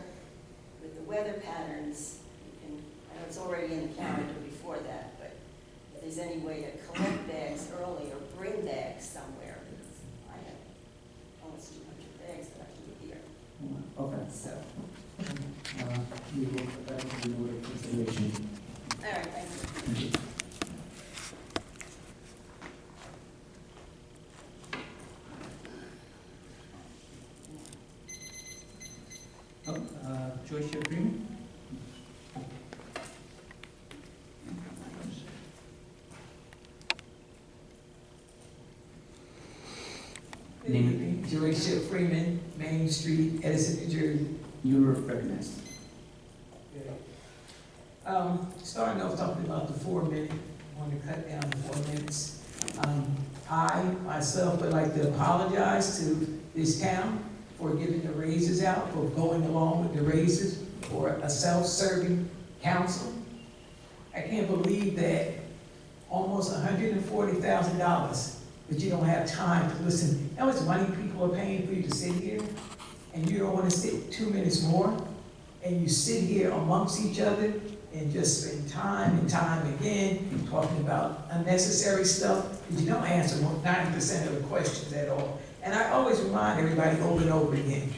with the weather patterns, I know it's already in the calendar before that, but if there's any way to collect bags early or bring bags somewhere, because I have almost 200 bags that I keep here. Okay. So. We will put that into the order of consideration. All right, thank you. Joyce, your agreement? Name Joyce Freeman, Main Street, Edison, New Jersey. You were recognized. Starting off talking about the 4 minute, I want to cut down to 4 minutes. I myself would like to apologize to this town for giving the raises out, for going along with the raises for a self-serving council. I can't believe that almost $140,000, but you don't have time to listen. How much money people are paying for you to sit here, and you don't want to sit 2 minutes more, and you sit here amongst each other and just spend time and time again talking about unnecessary stuff, because you don't answer 90% of the questions at all. And I always remind everybody over and over again,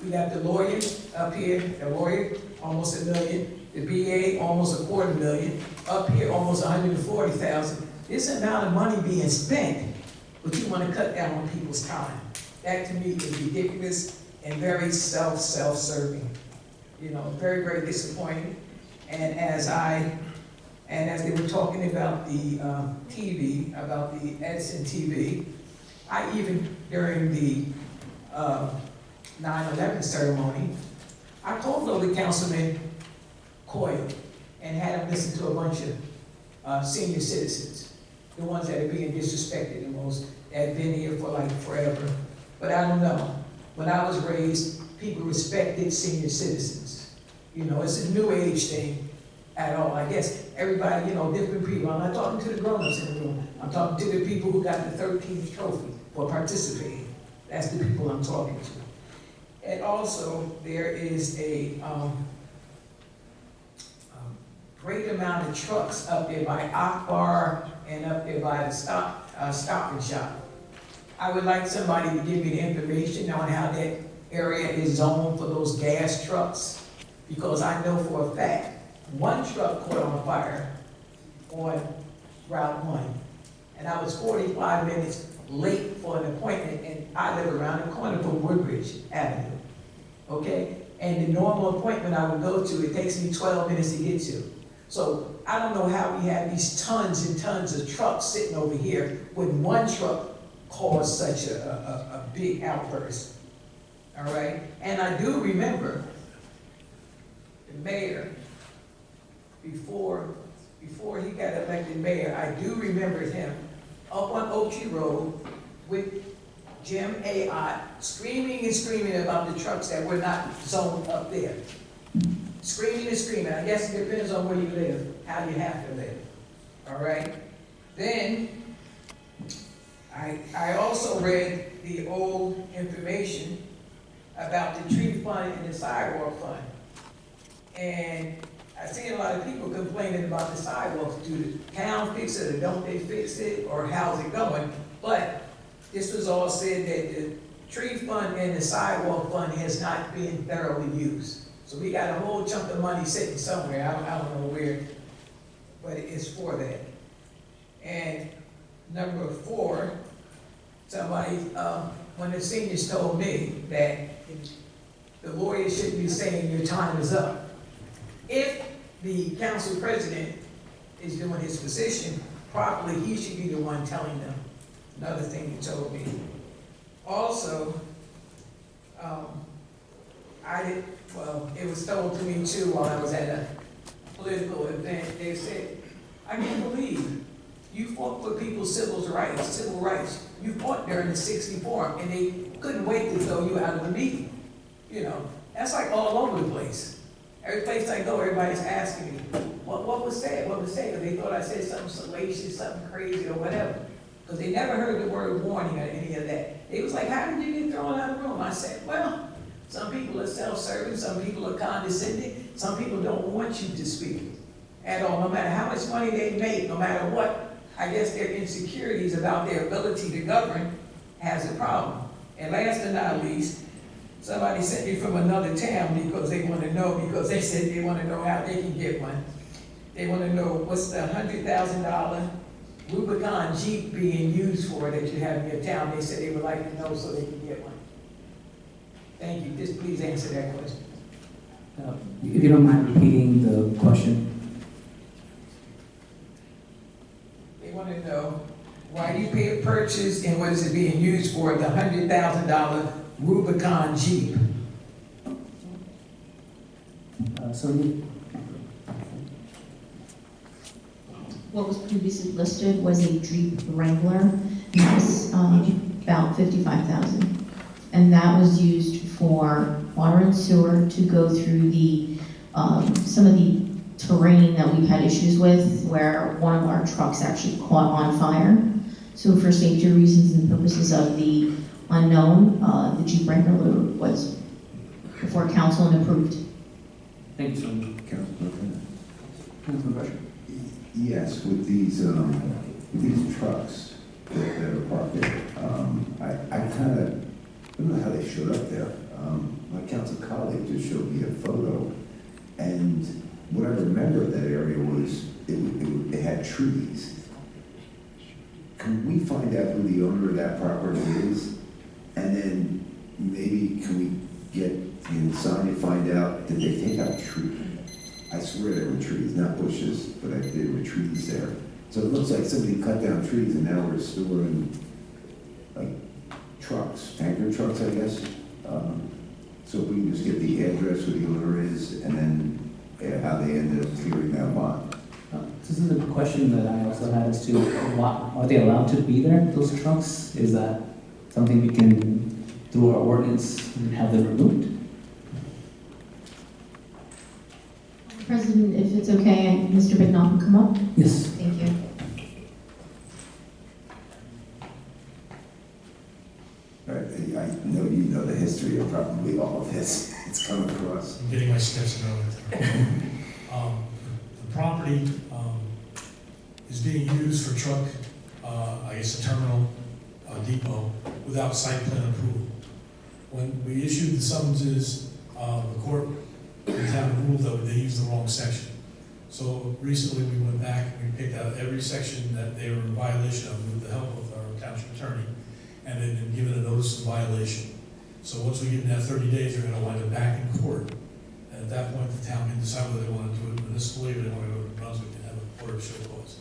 we got the lawyer up here, the lawyer, almost $1 million, the BA, almost $250,000, up here, almost $140,000. This amount of money being spent but you want to cut down on people's time. That to me is ridiculous and very self-serving. You know, very, very disappointing. And as they were talking about the TV, about the Edison TV, I even, during the 9/11 ceremony, I called over Councilman Coyle and had him listen to a bunch of senior citizens, the ones that are being disrespected the most, that have been here for like forever. But I don't know. When I was raised, people respected senior citizens. You know, it's a new age thing at all. I guess everybody, you know, different people. I'm not talking to the grown-ups in the room. I'm talking to the people who got the 13th trophy for participating. That's the people I'm talking to. And also, there is a great amount of trucks up there by Akbar and up there by the Stop and Shop. I would like somebody to give me the information on how that area is zoned for those gas trucks, because I know for a fact one truck caught on fire on Route 1, and I was 45 minutes late for an appointment, and I live around the corner from Woodbridge Avenue, okay? And the normal appointment I would go to, it takes me 12 minutes to get to. So I don't know how we have these tons and tons of trucks sitting over here when one truck caused such a big outburst, all right? And I do remember the mayor, before he got elected mayor, I do remember him up on Oak Tree Road with Jim A. Ott screaming and screaming about the trucks that were not zoned up there. Screaming and screaming. I guess it depends on where you live, how you have to live, all right? Then, I also read the old information about the tree fund and the sidewalk fund. And I see a lot of people complaining about the sidewalks. Do the town fix it or don't they fix it, or how's it going? But this was all said that the tree fund and the sidewalk fund has not been thoroughly used. So we got a whole chunk of money sitting somewhere, I don't know where, but it's for that. And number 4, somebody, one of the seniors told me that the lawyer shouldn't be saying your time is up. If the council president is doing his position properly, he should be the one telling them. Another thing he told me. Also, it was told to me too while I was at a political event. They said, I can't believe you fought for people's civil rights. You fought during the 60 Forum, and they couldn't wait to throw you out of the meeting. You know, that's like all over the place. Every place I go, everybody's asking me, what was said? What was said? They thought I said something salacious, something crazy, or whatever. Because they never heard the word warning or any of that. They was like, how did you get thrown out of the room? I said, well, some people are self-serving, some people are condescending, some people don't want you to speak at all. No matter how much money they make, no matter what, I guess their insecurities about their ability to govern has a problem. And last but not least, somebody sent me from another town because they want to know, because they said they want to know how they can get one. They want to know what's the $100,000 Rubicon Jeep being used for that you have in your town. They said they would like to know so they can get one. Thank you. Just please answer that question. If you don't mind repeating the question. They want to know why you pay a purchase and what is it being used for, the $100,000 Rubicon Jeep. What was previously listed was a Jeep Wrangler, and that was about $55,000. And that was used for water and sewer to go through the some of the terrain that we've had issues with, where one of our trucks actually caught on fire. So for safety reasons and purposes of the unknown, the Jeep Wrangler was before council and approved. Thank you so much. Councilman Brescher. Yes, with these trucks that are parked there, I kind of don't know how they showed up there. My council colleague just showed me a photo, and what I remember of that area was it had trees can we find out who the owner of that property is? And then maybe can we get inside and find out, did they take out trees? I swear there were trees, not bushes, but there were trees there. So it looks like somebody cut down trees and now we're storing like trucks, tanker trucks, I guess. So if we can just get the address where the owner is and then how they ended up clearing that lot. This is a question that I also had as to are they allowed to be there, those trucks? Is that something we can, through our ordinance, have them removed? President, if it's okay, Mr. Bignall can come up. Yes. Thank you. I know you know the history of probably all of this. It's come across. I'm getting my steps in order. The property is being used for truck, I guess a terminal depot, without site plan approval. When we issued the summonses, the court in town ruled that they used the wrong section. So recently we went back and we picked out every section that they were in violation of with the help of our township attorney, and they've been given a notice of violation. So once we give them that 30 days, they're going to wind up back in court. And at that point, the town can decide whether they want to do it municipally or they want to go to Brunswick and have a court of show cause.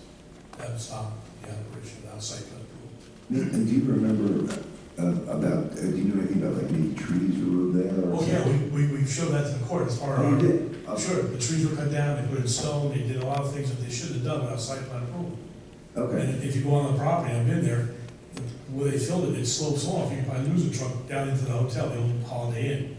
That would stop the operation without site plan approval. And do you remember about, do you know anything about like any trees removed there? Or Oh yeah, we showed that to the court as part of Oh, our... you did? Okay. Sure, the trees were cut down, they put in stone, they did a lot of things that they should have done without site plan approval. Okay. And if you go on the property, I've been there, where they filled it, it slopes off. You can probably lose a truck down into the hotel, the old Holiday Inn.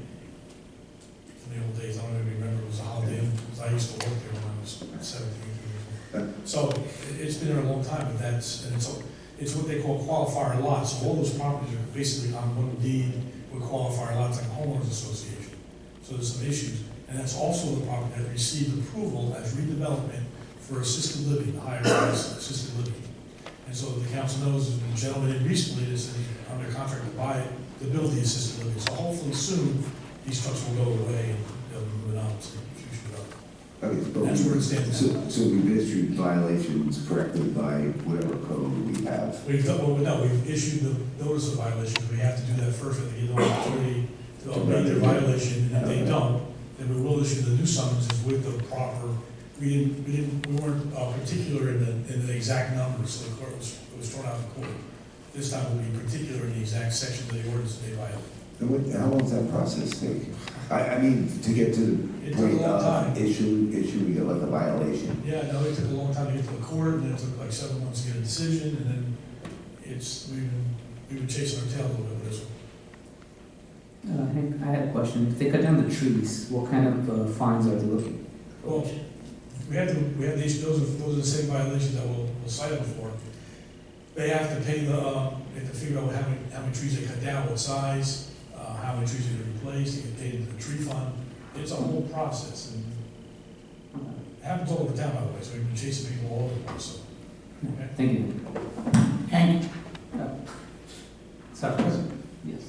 In the old days, I don't even remember, it was a Holiday Inn, because I used to work there when I was 17 years old. So it's been there a long time, but it's what they call qualifier lots. So all those properties are basically on one deed with qualifier lots, like a homeowners association. So there's some issues. And that's also the property that received approval as redevelopment for assisted living, higher rise assisted living. And so the council knows, the gentleman in recently is under contract to buy it, to build the assisted living. So hopefully soon, these trucks will go away and they'll be moving on to the future development. Okay, but That's where it stands. So we've issued violations correctly by whatever code we have. We've issued the notice of violation. We have to do that first, we have to give them an opportunity to obey their violation, and if they don't, then we will issue the new summonses with the proper, we weren't particular in the exact numbers, so the court was thrown out of court. This time we'll be particular in the exact section of the ordinance they violate. And how long does that process take? I mean, to get to the point of issuing like a violation. Yeah, no, it took a long time to get to the court, and it took like 7 months to get a decision, and then we've been chasing our tail a little bit with this one. Hank, I had a question. If they cut down the trees, what kind of fines are they looking for? Well, we have these, those are the same violations that we'll cite them for. They have to pay they have to figure out how many trees they cut down, what size, how many trees they replace, they get paid into the tree fund. It's a whole process, and it happens all over town, by the way, so we've been chasing people all over the place, so. Okay. Thank you. Hank, Sorry. yes.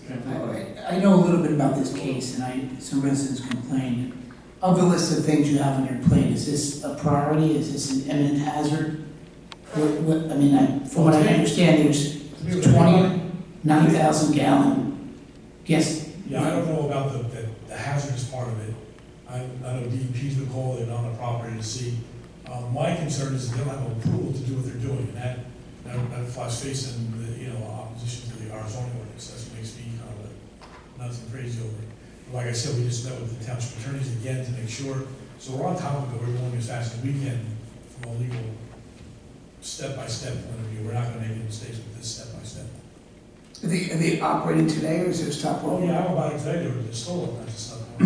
I know a little bit about this case, and some residents complained. Of the list of things you have on your plate, is this a priority? Is this an imminent hazard? From what I understand, there's 29,000 gallon. Yes. Yeah, I don't know about the hazardous part of it. I know DEP's been called, they've been on the property to see. My concern is that they don't have approval to do what they're doing, and that flies face in the opposition to our zoning ordinance. That's what makes me kind of nuts and crazy over it. Like I said, we just met with the township attorneys again to make sure. So we're on top of it. We're going as fast as we can from a legal step-by-step point of view. We're not going to make any mistakes with this step-by-step. Are they operating today, or is there stop work? Oh yeah, I don't buy it today. They're still all kinds of stuff. I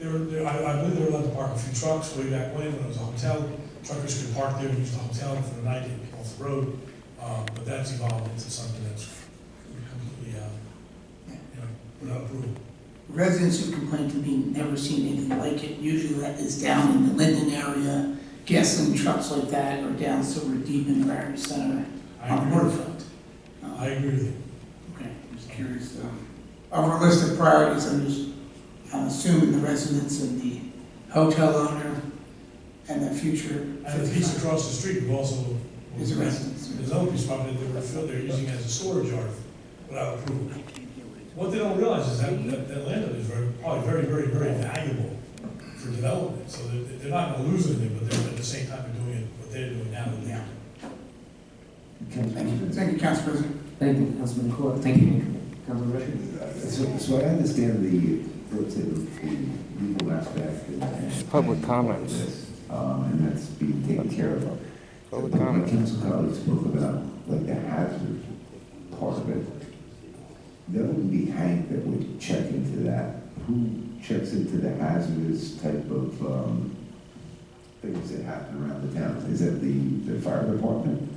believe they were allowed to park a few trucks way back when it was a hotel. Truckers could park there and use the hotel for the night, get people off the road. But that's evolved into something that's completely without approval. Residents who complain to me never seen anything like it. Usually that is down in the Linden area. Gasoline trucks like that are down somewhere deep in the Barry Center on the waterfront. I agree with you. Okay, I'm just curious. Of our list of priorities, I'm assuming the residents and the hotel owner and the future. And the piece across the street will also It's a residence. There's other piece of property that they're using as a storage yard without approval. What they don't realize is that land is probably very valuable for development. So they're not going to lose anything, but they're at the same time doing what they're doing now. Thank you, Council President. Thank you, Councilman Court. Thank you, Councilman Richard. So I understand let's say the legal aspect and Public comments. and that's being taken care of. Public But comments. my council colleagues spoke about like the hazard part of it. That would be Hank that would check into that. Who checks into the hazardous type of things that happen around the town? Is that the fire department?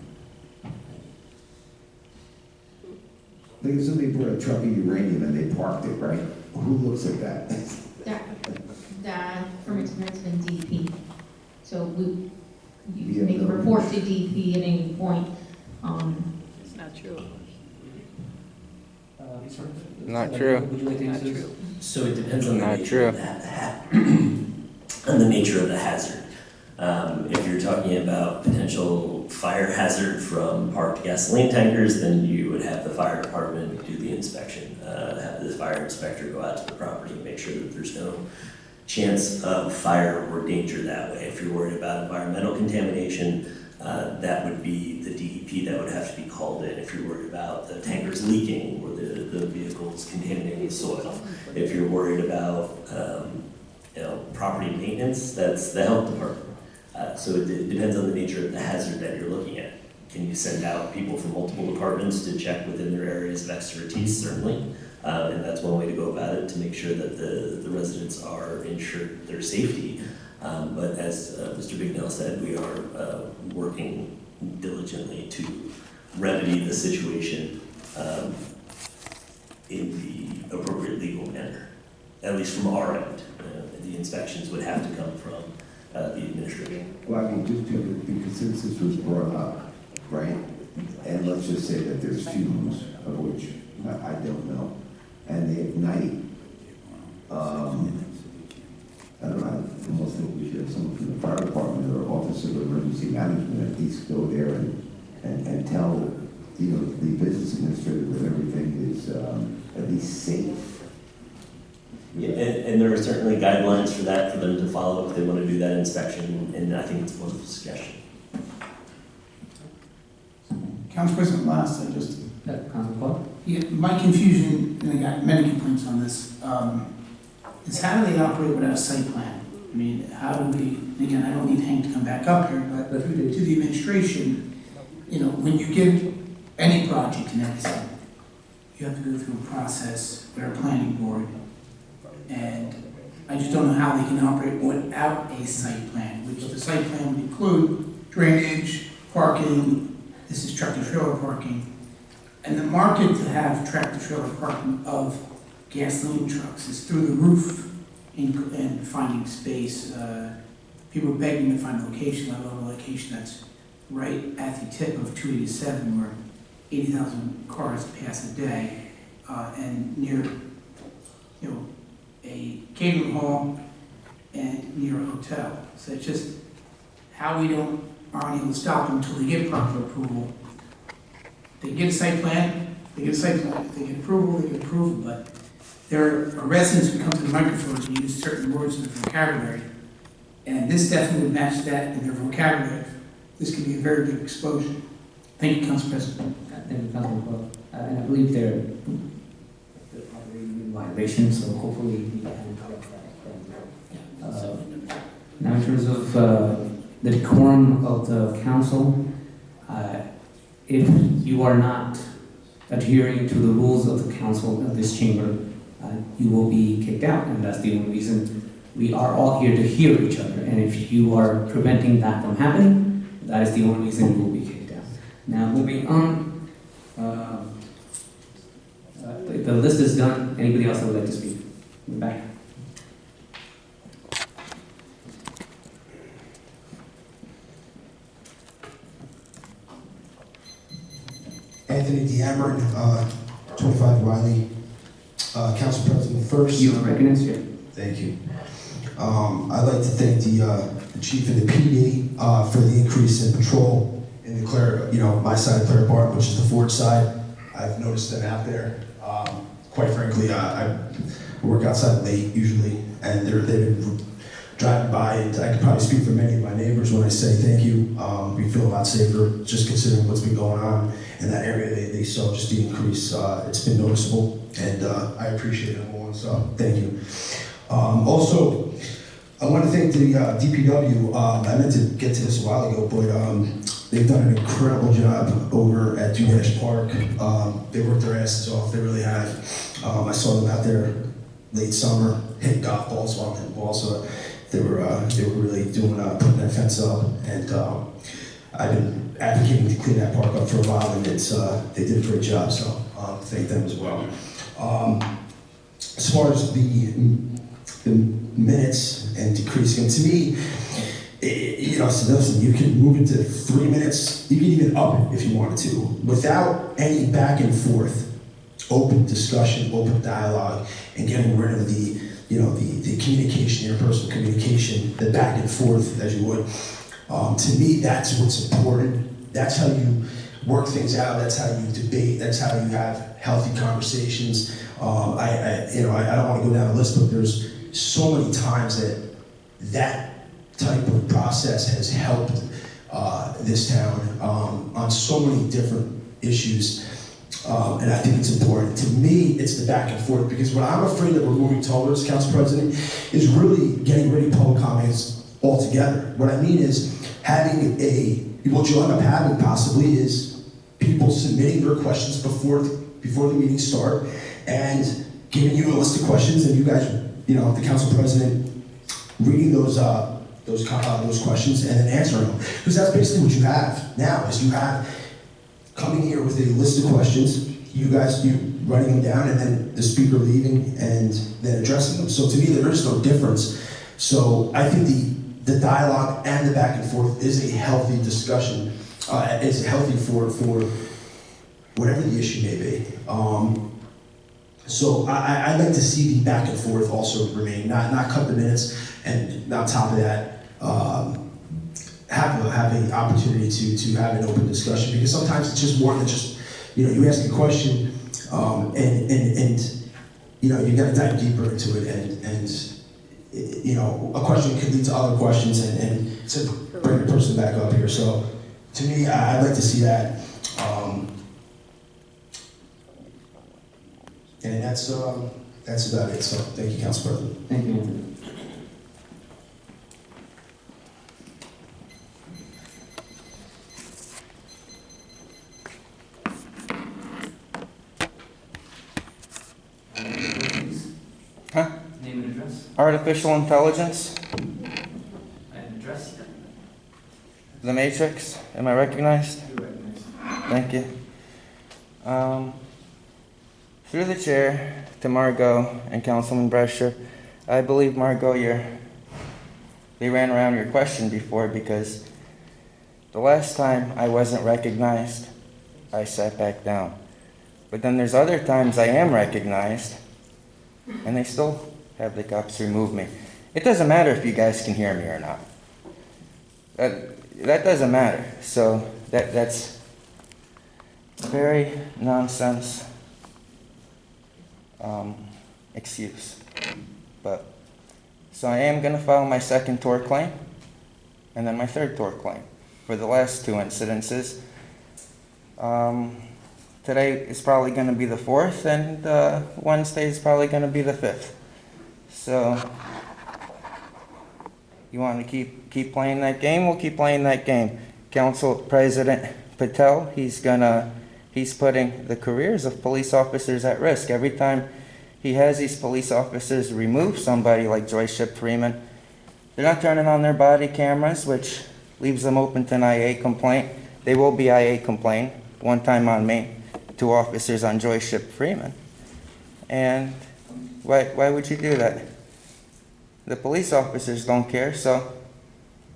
Like if somebody brought a truck of uranium and they parked it, right? Who looks at that? That, from experience, been DEP. So you Yeah, make a no. report to DEP at any point. It's not true. Not true. Would you like to answer this? So it depends on the Not nature of true. on the nature of the hazard. If you're talking about potential fire hazard from parked gasoline tankers, then you would have the fire department do the inspection. Have the fire inspector go out to the property and make sure that there's no chance of fire or danger that way. If you're worried about environmental contamination, that would be the DEP that would have to be called in. If you're worried about the tankers leaking or the vehicles contaminating the soil. If you're worried about property maintenance, that's the health department. So it depends on the nature of the hazard that you're looking at. Can you send out people from multiple departments to check within their areas of expertise? Certainly. And that's one way to go about it, to make sure that the residents are ensured their safety. But as Mr. Bignell said, we are working diligently to remedy the situation in the appropriate legal manner, at least from our end. The inspections would have to come from the administration. Well, I mean, just because since this was brought up, right? And let's just say that there's fumes, of which I don't know, and they ignite. I don't know, I almost think we should have someone from the fire department or Office of Emergency Management at least go there and tell, the business administrator that everything is at least safe. Yeah, and there are certainly guidelines for that, for them to follow if they want to do that inspection, and I think it's a wonderful suggestion. Council President, last, I just, Councilman Court? yeah, my confusion, and I got many complaints on this, is how do they operate without a site plan? I mean, how do we, again, I don't need Hank to come back up here, but to the administration, when you give any project in Edison, you have to go through a process with our planning board, and I just don't know how they can operate without a site plan, which the site plan would include drainage, parking, this is tractor trailer parking, and the market to have tractor trailer parking of gasoline trucks is through the roof and finding space. People are begging to find a location, let alone a location that's right at the tip of 287 where 80,000 cars pass a day, and near, a catering hall and near a hotel. So it's just how we aren't able to stop them until they get proper approval. They get a site plan, they get a site plan. If they get approval, they get approval. But there are residents who come to the microphones and use certain words in their vocabulary, and this definitely would match that in their vocabulary. This could be a very big explosion. Thank you, Council President. Thank you, Councilman Court. And I believe they're operating in violation, so hopefully we can correct that. Now, in terms of the decorum of the council, if you are not adhering to the rules of the council of this chamber, you will be kicked out, and that's the only reason. We are all here to hear each other, and if you are preventing that from happening, that is the only reason you will be kicked out. Now, moving on, the list is done. Anybody else that would like to speak? In the back. Anthony DeAmmer, 25 Wiley, Council President first. You are recognized here. Thank you. I'd like to thank the chief and the PD for the increase in patrol in the Claire, my side of Claire Barton, which is the Ford side. I've noticed them out there. Quite frankly, I work outside late usually, and they've been driving by, and I could probably speak for many of my neighbors when I say thank you. We feel a lot safer, just considering what's been going on in that area. They saw just the increase. It's been noticeable, and I appreciate it, everyone, so thank you. Also, I want to thank the DPW. I meant to get to this a while ago, but they've done an incredible job over at Dunash Park. They worked their asses off, they really have. I saw them out there late summer, hitting golf balls while I'm hitting balls, so they were really doing, putting that fence up, and I've been advocating to clean that park up for a while, and they did a great job, so thank them as well. As far as the minutes and decreasing, to me, so listen, you can move it to 3 minutes, you can even up it if you wanted to, without any back and forth, open discussion, open dialogue, and getting rid of the communication, interpersonal communication, the back and forth, as you would. To me, that's what's important. That's how you work things out. That's how you debate. That's how you have healthy conversations. I don't want to go down the list, but there's so many times that type of process has helped this town on so many different issues. And I think it's important. To me, it's the back and forth, because what I'm afraid that we're moving towards, Council President, is really getting rid of public comments altogether. What I mean is having what you'll end up having possibly is people submitting their questions before the meetings start and giving you a list of questions, and you guys, the Council President, reading those questions and then answering them. Because that's basically what you have now, is you have coming here with a list of questions, you writing them down, and then the speaker leaving and then addressing them. So to me, there is no difference. So I think the dialogue and the back and forth is a healthy discussion. It's healthy for whatever the issue may be. So I'd like to see the back and forth also remain, not cut the minutes, and on top of that, have an opportunity to have an open discussion, because sometimes it's just more than just, you ask a question, and you gotta dive deeper into it, and a question could lead to other questions, and to bring the person back up here. So to me, I'd like to see that. And that's about it. So thank you, Council President. Thank you, Anthony. Huh? Name and address? Artificial intelligence, And address? the Matrix. Am I recognized? You're recognized. Thank you. Through the chair to Margot and Councilman Brescher, I believe, Margot, they ran around your question before, because the last time I wasn't recognized, I sat back down. But then there's other times I am recognized, and they still have the cops remove me. It doesn't matter if you guys can hear me or not. That doesn't matter. So that's very nonsense excuse. But so I am going to file my second tort claim, and then my third tort claim for the last two incidences. Today is probably going to be the 4th, and Wednesday is probably going to be the 5th. So you want to keep playing that game? We'll keep playing that game. Council President Patel, he's putting the careers of police officers at risk. Every time he has these police officers remove somebody like Joyce Ship Freeman, they're not turning on their body cameras, which leaves them open to an IA complaint. They will be IA complained, one time on me, 2 officers on Joyce Ship Freeman. And why would you do that? The police officers don't care, so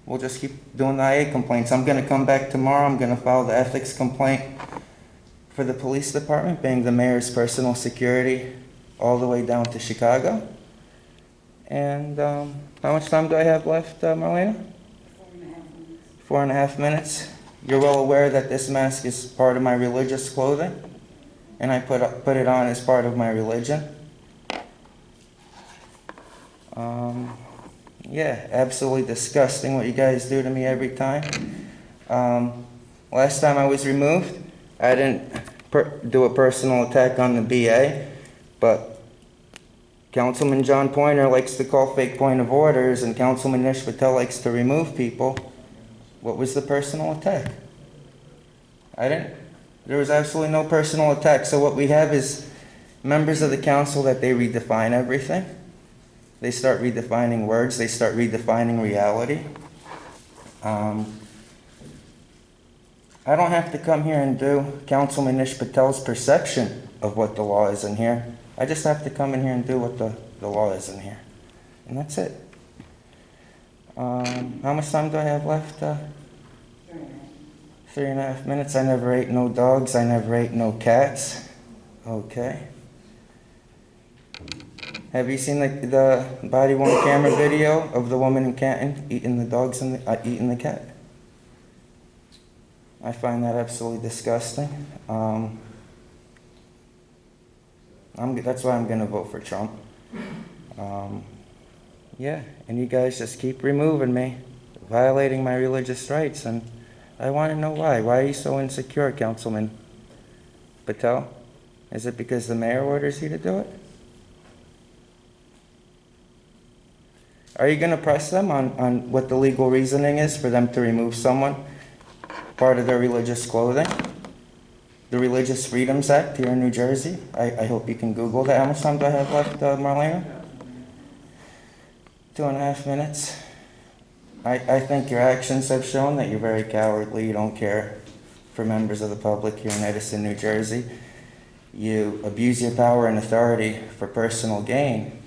we'll just keep doing the IA complaints. I'm going to come back tomorrow. I'm going to file the ethics complaint for the police department, being the mayor's personal security all the way down to Chicago. And how much time do I have left, Marlena? 4.5 minutes. You're well aware that this mask is part of my religious clothing, and I put it on as part of my religion. Yeah, absolutely disgusting what you guys do to me every time. Last time I was removed, I didn't do a personal attack on the BA, but Councilman John Pointer likes to call fake point of orders, and Councilman Nish Patel likes to remove people. What was the personal attack? There was absolutely no personal attack. So what we have is members of the council that they redefine everything. They start redefining words. They start redefining reality. I don't have to come here and do Councilman Nish Patel's perception of what the law is in here. I just have to come in here and do what the law is in here. And that's it. How much time do I have left? 3.5 minutes. I never ate no dogs. I never ate no cats. Okay. Have you seen the body-worn camera video of the woman in Canton eating the dogs and eating the cat? I find that absolutely disgusting. That's why I'm going to vote for Trump. Yeah, and you guys just keep removing me, violating my religious rights, and I want to know why. Why are you so insecure, Councilman Patel? Is it because the mayor orders you to do it? Are you going to press them on what the legal reasoning is for them to remove someone, part of their religious clothing? The Religious Freedoms Act here in New Jersey. I hope you can Google that. How much time do I have left, Marlena? 2.5 minutes. I think your actions have shown that you're very cowardly. You don't care for members of the public here in Edison, New Jersey. You abuse your power and authority for personal gain.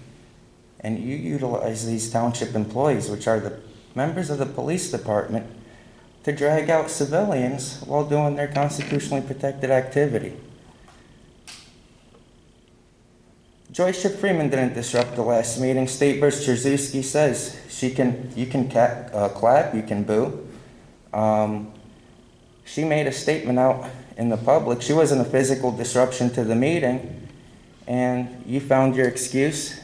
And you utilize these township employees, which are the members of the police department, to drag out civilians while doing their constitutionally protected activity. Joyce Ship Freeman didn't disrupt the last meeting. State vs. Trzewski says you can clap, you can boo. She made a statement out in the public. She wasn't a physical disruption to the meeting, and you found your excuse.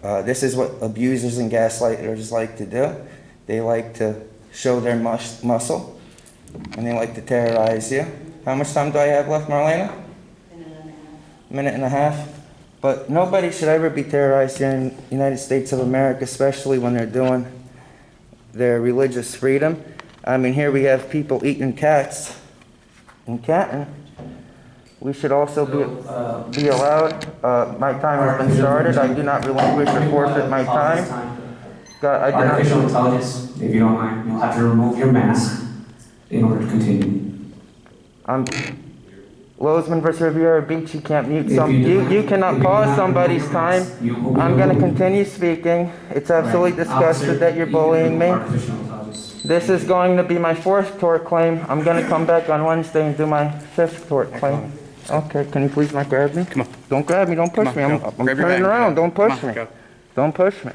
This is what abusers and gaslighters like to do. They like to show their muscle, and they like to terrorize you. How much time do I have left, Marlena? Minute and a half. But nobody should ever be terrorized here in the United States of America, especially when they're doing their religious freedom. I mean, here we have people eating cats in Canton. We should also be allowed. My time has been started. I do not relinquish or forfeit my time. Artificial intelligence, if you don't mind, you'll have to remove your mask in order to continue. Lozman versus Riviera Beach, you can't mute you cannot pause somebody's time. I'm going to continue speaking. It's absolutely disgusting that you're bullying me. This is going to be my 4th tort claim. I'm going to come back on Wednesday and do my 5th tort claim. Okay, can you please not grab me? Come on. Don't grab me, don't push me. I'm turning around, don't push me. Don't push me.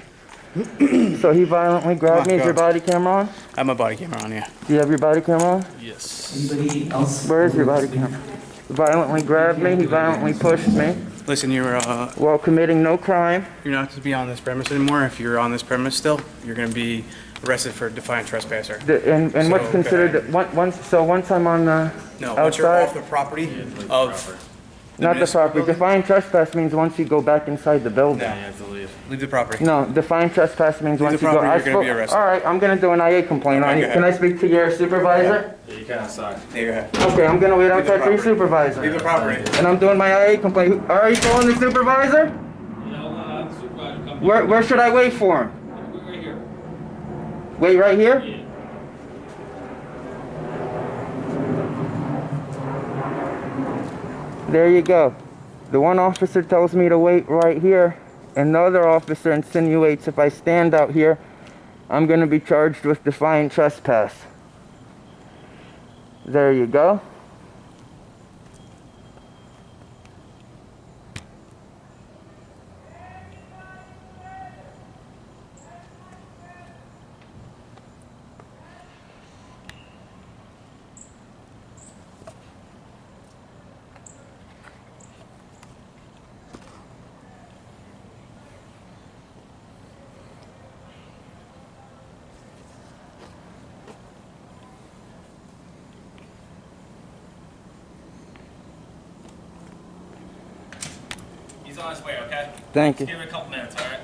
So he violently grabbed me. Is your body camera on? I have my body camera on, yeah. Do you have your body camera on? Yes. Anybody else? Where is your body camera? He violently grabbed me. He violently pushed me. Listen, you're while committing no crime. You're not to be on this premise anymore. If you're on this premise still, you're going to be arrested for defiant trespasser. And so what's considered once I'm on the once you're off the property of not the property. Defiant trespass means once you go back inside the building. No, you have to leave. Leave the property. No, defiant trespass means once you go. You're going to be arrested. All right, I'm going to do an IA complaint on you. Can I speak to your supervisor? Yeah, you can outside. Yeah, go ahead. Okay, I'm going to wait outside for your supervisor. Leave the property. And I'm doing my IA complaint. Are you calling the supervisor? Yeah, the supervisor. Where should I wait for him? Right here. Wait right here? Yeah. There you go. The one officer tells me to wait right here, and the other officer insinuates if I stand out here, I'm going to be charged with defiant trespass. There you go. He's on his way, okay? Thank you. Just give it a couple minutes, all right?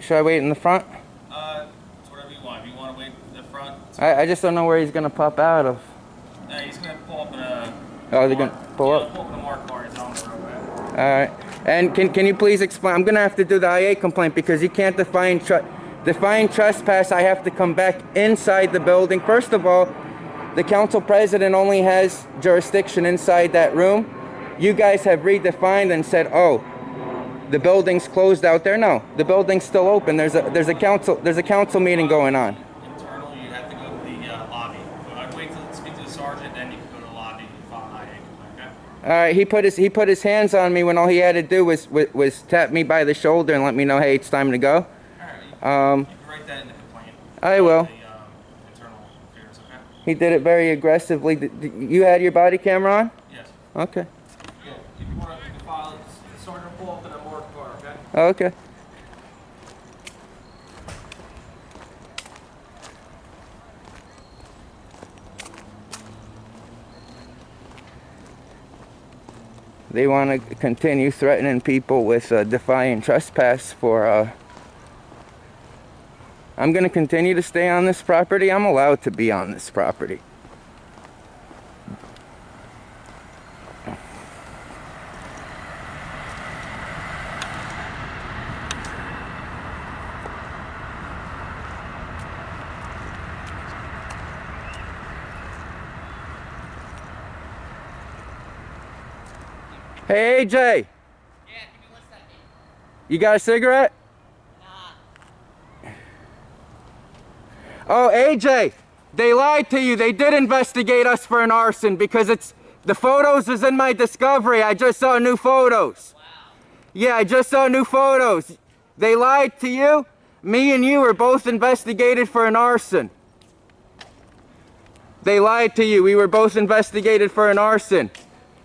Should I wait in the front? It's whatever you want. If you want to wait in the front, I just don't know where he's gonna pop out of. he's going to pull up in a... Oh, they're gonna pull up? pull up in a marked car. He's on the road, right? All right. And can you please explain? I'm gonna have to do the IA complaint because you can't define trespass. I have to come back inside the building. First of all, the council president only has jurisdiction inside that room. You guys have redefined and said, oh, the building's closed out there. No, the building's still open. There's a council meeting going on. Internal, you have to go to the lobby. I'd wait to speak to the sergeant, then you can go to the lobby and file an IA complaint, okay? All right, he put his hands on me when all he had to do was tap me by the shoulder and let me know, hey, it's time to go. All right, you can write that in the complaint. I will. The internal affairs, okay? He did it very aggressively. You had your body camera on? Yes. Okay. Yeah, if you want to, you can file it. The sergeant pull up in a marked car, okay? Okay. They want to continue threatening people with defying trespass for, I'm going to continue to stay on this property. I'm allowed to be on this property. Hey, AJ. Yeah, give me 1 second. You got a cigarette? Nah. Oh, AJ, they lied to you. They did investigate us for an arson because the photos is in my discovery. I just saw new photos. Wow. Yeah, I just saw new photos. They lied to you. Me and you were both investigated for an arson. They lied to you. We were both investigated for an arson.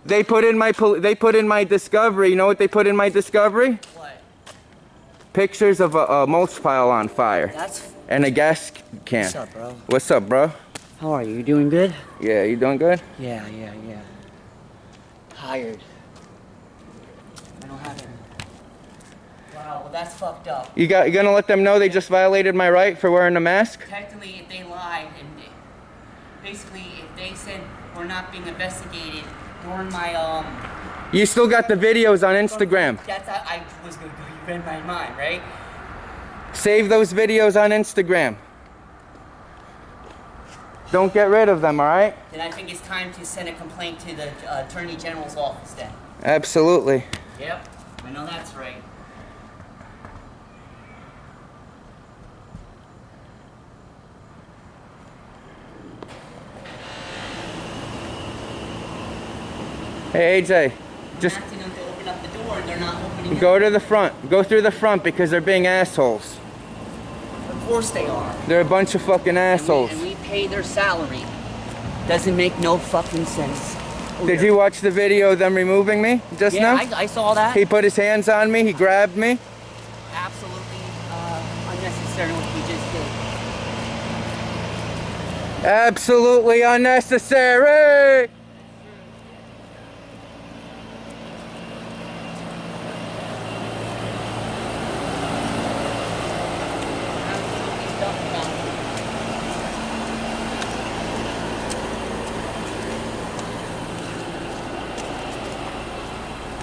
They put in my discovery. You know what they put in my discovery? What? Pictures of a mulch pile on fire. And a gas can. What's up, bro? What's up, bro? How are you? You doing good? Yeah, you doing good? Yeah. Tired. I don't have any. Wow, well that's fucked up. You gonna let them know they just violated my right for wearing a mask? Technically, if they lied and basically if they said we're not being investigated during my You still got the videos on Instagram. That's I was gonna go. You read my mind, right? Save those videos on Instagram. Don't get rid of them, all right? Then I think it's time to send a complaint to the Attorney General's office then. Absolutely. Yep, I know that's right. Hey, AJ, just I'm asking them to open up the door and they're not opening go it. to the front. Go through the front because they're being assholes. Of course they are. They're a bunch of fucking assholes. And we pay their salary. Doesn't make no fucking sense. Did you watch the video of them removing me just now? Yeah, I saw that. He put his hands on me. He grabbed me. Absolutely unnecessary what you just did. Absolutely unnecessary.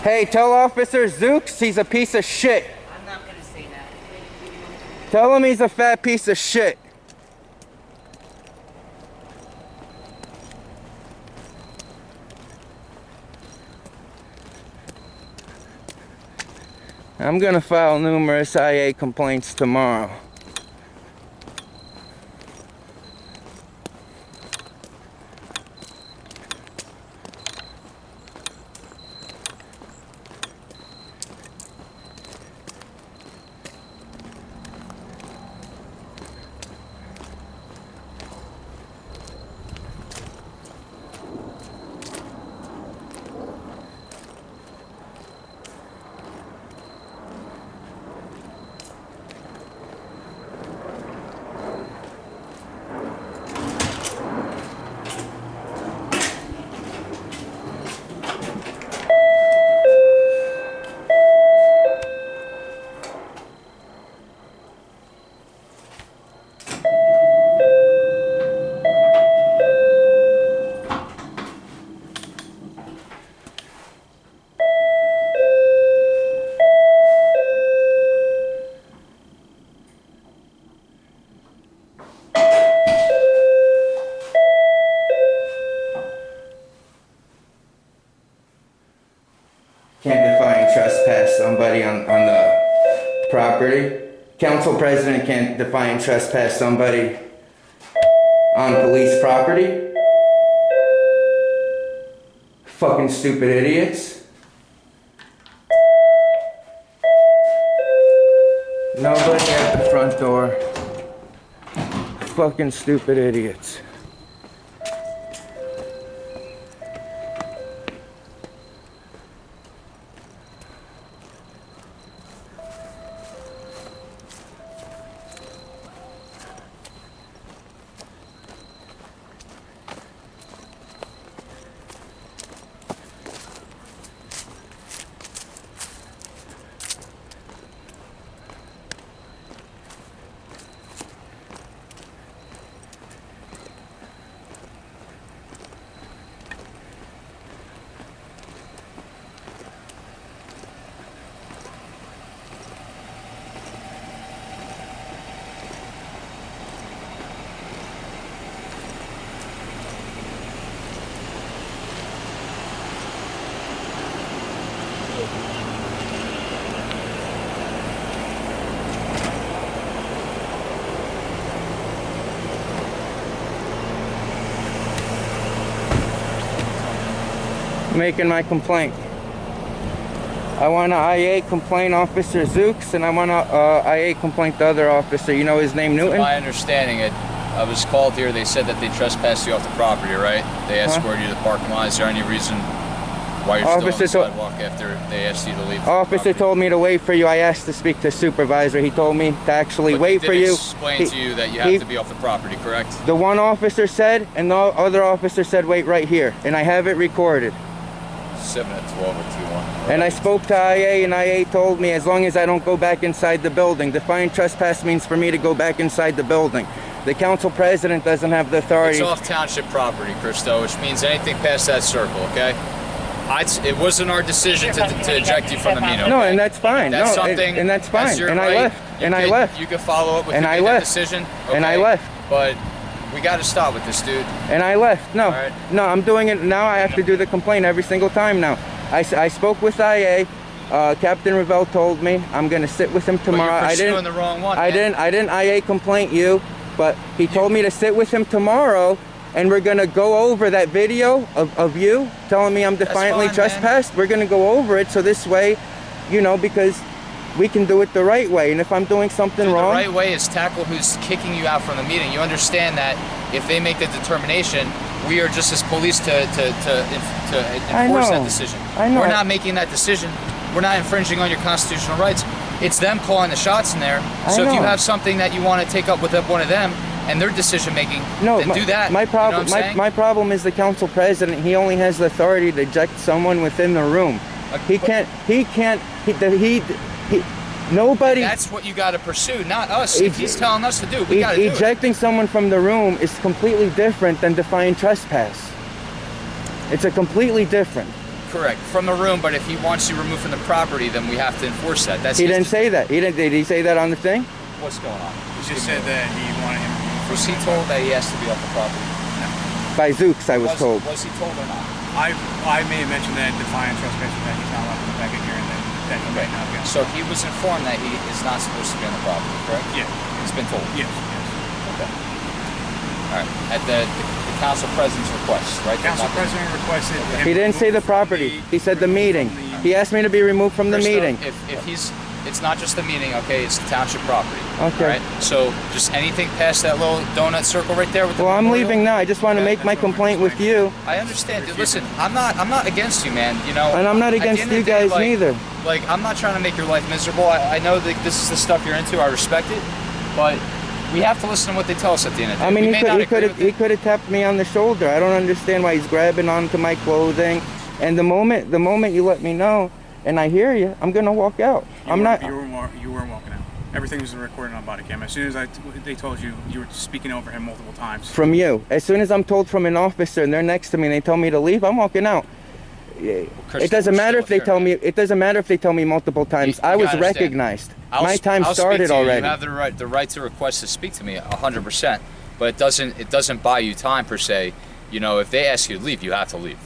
Hey, tell Officer Zooks he's a piece of shit. I'm not gonna say that. Tell him he's a fat piece of shit. I'm gonna file numerous IA complaints tomorrow. can't defy and trespass somebody on the property. Council president can't defy and trespass somebody on police property. Fucking stupid idiots. Nobody at the front door. Fucking stupid idiots. Making my complaint. I want to IA complaint Officer Zooks, and I want to IA complaint the other officer. You know his name, Newton? From my understanding, I was called here. They said that they trespassed you off the property, right? They escorted you to the parking lot. Is there any reason why you're still on the sidewalk after they asked you to leave? Officer told me to wait for you. I asked to speak to supervisor. He told me to actually wait for you. Explain to you that you have to be off the property, correct? The one officer said, and the other officer said, wait right here. And I have it recorded. 7 at 12 or 2-1. And I spoke to IA, and IA told me as long as I don't go back inside the building. Defying trespass means for me to go back inside the building. The council president doesn't have the authority. It's off township property, Christo, which means anything past that circle, okay? It wasn't our decision to eject you from the meeting. Okay? No, and that's fine. That's no, something. And that's fine. That's your and right. I left. And I left. You could follow up with and your I left. decision. Okay? And I left. But we got to stop with this, dude. And I left. No, right. no, I'm doing it now. I have to do the complaint every single time now. I spoke with IA. Captain Revelle told me I'm gonna sit with him tomorrow. But you're pursuing the wrong one. I didn't IA complaint you, but he told me to sit with him tomorrow, and we're gonna go over that video of you telling me I'm defiantly trespassed. We're gonna go over it so this way, you know, because we can do it the right way. And if I'm doing something wrong, the right way is tackle who's kicking you out from the meeting. You understand that if they make the determination, we are just as police to enforce that decision. I know. We're not making that decision. We're not infringing on your constitutional rights. It's them calling the shots in there. So if you have something that you want to take up with one of them and their decision making, then do that. My problem, you know what I'm saying? my problem is the council president. He only has the authority to eject someone within the room. Nobody. That's what you got to pursue, not us. If he's telling us to do, we got to do it. Ejecting someone from the room is completely different than defying trespass. It's a completely different. Correct, from the room. But if he wants you removed from the property, then we have to enforce that. That's he didn't say that. Did he say that on the thing? What's going on? He just said that he wanted him. Was he told that he has to be off the property? No. By Zooks, I was told. Was he told or not? I may have mentioned that defiant trespass, that he's not allowed to come back in here, and that he might not be. So he was informed that he is not supposed to be on the property, correct? Yeah. He's been told? Yes. Okay. All right. At the council president's request, right? Council president requested him. He didn't say the property. He said the meeting. He asked me to be removed from the meeting. If he's, it's not just the meeting, okay? It's the township property. Okay. All right. So just anything past that little donut circle right there with the Well, I'm memorial? leaving now. I just want to make my complaint with you. I understand. Dude, listen, I'm not against you, man. You know. And I'm not at the against end of you the day, guys neither. Like, I'm not trying to make your life miserable. I know that this is the stuff you're into. I respect it, but we have to listen to what they tell us at the end of the day. I mean, We may not agree with he could have tapped me on the shoulder. I don't understand why he's grabbing onto my clothing. And the moment you let me know, and I hear you, I'm gonna walk out. You weren't walking out. Everything was recorded on body cam. As soon as they told you, you were speaking over him multiple times. From you. As soon as I'm told from an officer and they're next to me and they tell me to leave, I'm walking out. It doesn't matter if they tell me. It doesn't matter if they tell me multiple times. I was recognized. My time started already. You have the right to request to speak to me 100%, but it doesn't buy you time per se. You know, if they ask you to leave, you have to leave.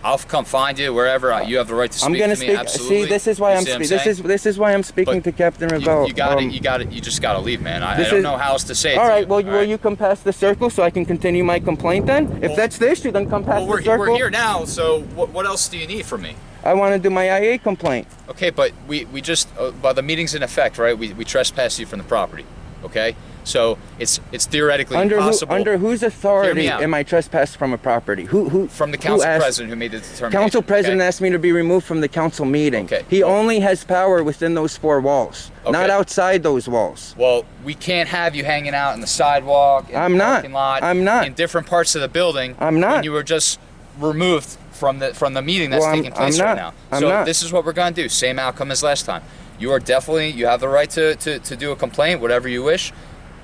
I'll come find you wherever. You have the right to speak I'm gonna to me. speak. Absolutely. See, this is why You I'm see what speaking. saying? This is why I'm speaking But to Captain Rebel. You got it. You just got to leave, man. I This don't is- know how else to say it All to right. you. Well, will you come past the circle so I can continue my complaint then? If that's the issue, then come past Well, the circle. we're here now, so what else do you need from me? I want to do my IA complaint. Okay, but we just while the meeting's in effect, right? We trespass you from the property. Okay, so it's theoretically impossible. Under whose Hear authority me out. am I trespassed from a property? Who? From the council asked- president who made the determination. Council president okay? asked me to be removed from the council meeting. Okay. He only has power within those four walls, not outside those walls. Well, we can't have you hanging out in the sidewalk, in I'm the not. parking lot, I'm not. in different parts of the building. I'm not. When you were just removed from the meeting that's Well, taking place I'm right not. now. I'm So not. this is what we're going to do. Same outcome as last time. You have the right to do a complaint, whatever you wish,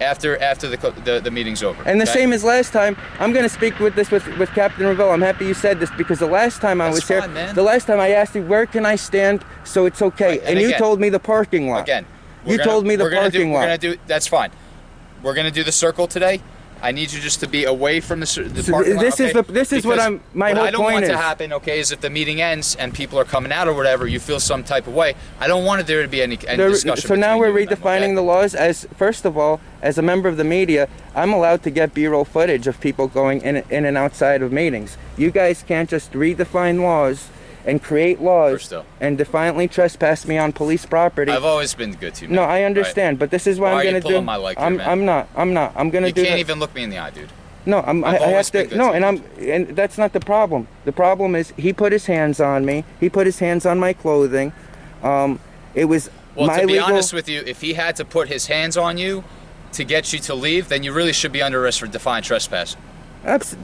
after the meeting's over. And the okay? same as last time, I'm going to speak with Captain Revelle. I'm happy you said this because the last time I was here, fine, man. the last time I asked you, where can I stand so it's okay? Right, and you again- told me the parking lot. Again, You told me the parking lot. We're gonna do. That's fine. We're gonna do the circle today. I need you just to be away from the So parking lot. this is okay? this is what Because I'm. My what whole I don't point want is. to happen, okay, is if the meeting ends and people are coming out or whatever, you feel some type of way. I don't want there to be any discussion. So now between we're you and them, redefining okay? the laws. As first of all, as a member of the media, I'm allowed to get B-roll footage of people going in and outside of meetings. You guys can't just redefine laws and create laws and defiantly trespass me on police property. I've always been good to you. No, man, I understand, right? but this is what Why I'm are you gonna do. pulling my leg here, man? I'm not. I'm gonna You do. can't that. even look me in the eye, dude. No, I I've have always to. been good No, to and that's not the problem. The problem is he put his hands on me. He put his hands on my clothing. It was Well, my to be legal. honest with you, if he had to put his hands on you to get you to leave, then you really should be under arrest for defiant trespass.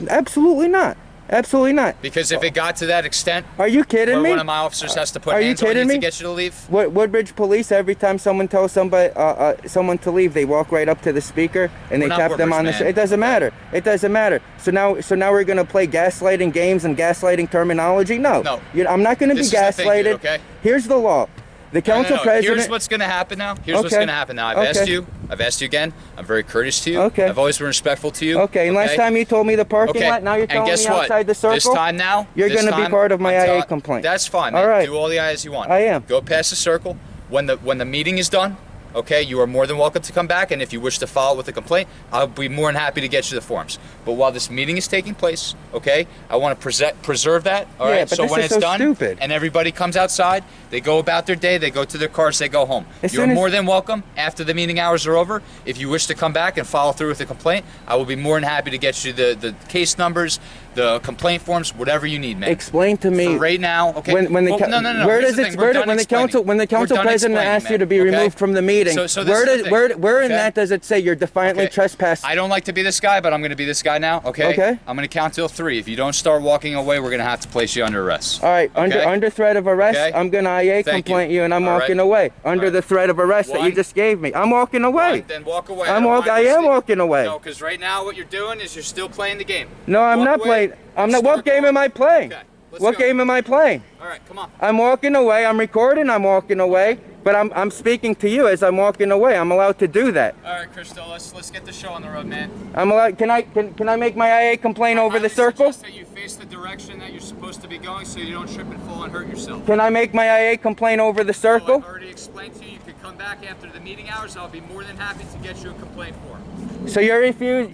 Absolutely not. Absolutely not. Because if it got to that extent, Are you kidding where me? one of my officers has to put Are you hands on kidding you me? to get you to leave, Woodbridge Police, every time someone tells someone to leave, they walk right up to the speaker and they We're not tap them Woodbridge, on the. man. It doesn't matter. It doesn't matter. So now we're gonna play gaslighting games and gaslighting terminology. No. No. I'm not gonna be This is the thing, gaslighted. dude, okay? Here's the law. The council No. president. Here's what's going to happen now. Here's what's Okay. going to happen now. I've Okay. asked you. I've asked you again. I'm very courteous to you. Okay. I've always been respectful to you. Okay, and last time you told me the parking Okay. lot, now you're And telling guess me what? outside the circle. This time now, You're this going to be time, part of my I'm IA tell- complaint. That's fine, man. All right. Do all the IAs you want. I am. Go past the circle. When the meeting is done, okay, you are more than welcome to come back. And if you wish to follow with a complaint, I'll be more than happy to get you the forms. But while this meeting is taking place, okay, I want to preserve that. All Yeah, right. but So this when is it's so done stupid. and everybody comes outside, they go about their day. They go to their cars. They go home. As You're soon as- more than welcome after the meeting hours are over. If you wish to come back and follow through with the complaint, I will be more than happy to get you the case numbers, the complaint forms, whatever you need, man. Explain to me For right now, okay. When the Well, no. where Here's does the it thing. We're done when the council explaining. president asks you to be removed from the meeting? So this where is the does thing, where in okay? that does it say you're defiantly trespassing? I don't like to be this guy, but I'm going to be this guy now. Okay. Okay. I'm going to count till 3. If you don't start walking away, we're going to have to place you under arrest. All right, Okay? under threat of arrest, Okay? I'm gonna IA Thank complaint you, and I'm All walking right. away under the threat of arrest that you One. just gave me. I'm walking away. Then walk away. I am walking walking away. No, because right now what you're doing is you're still playing the game. No, I'm Walk not away. playing. I'm not. What game am I playing? let's What go. game am I playing? All right, come on. I'm walking away. I'm recording. I'm walking away. But I'm speaking to you as I'm walking away. I'm allowed to do that. All right, Crystal, let's get the show on the road, man. I'm allowed. Can I make my IA complaint over the circle? Suggest that you face the direction that you're supposed to be going so you don't trip and fall and hurt yourself. Can I make my IA complaint over the circle? I've already explained to you. You could come back after the meeting hours. I'll be more than happy to get you a complaint form. So you're refused.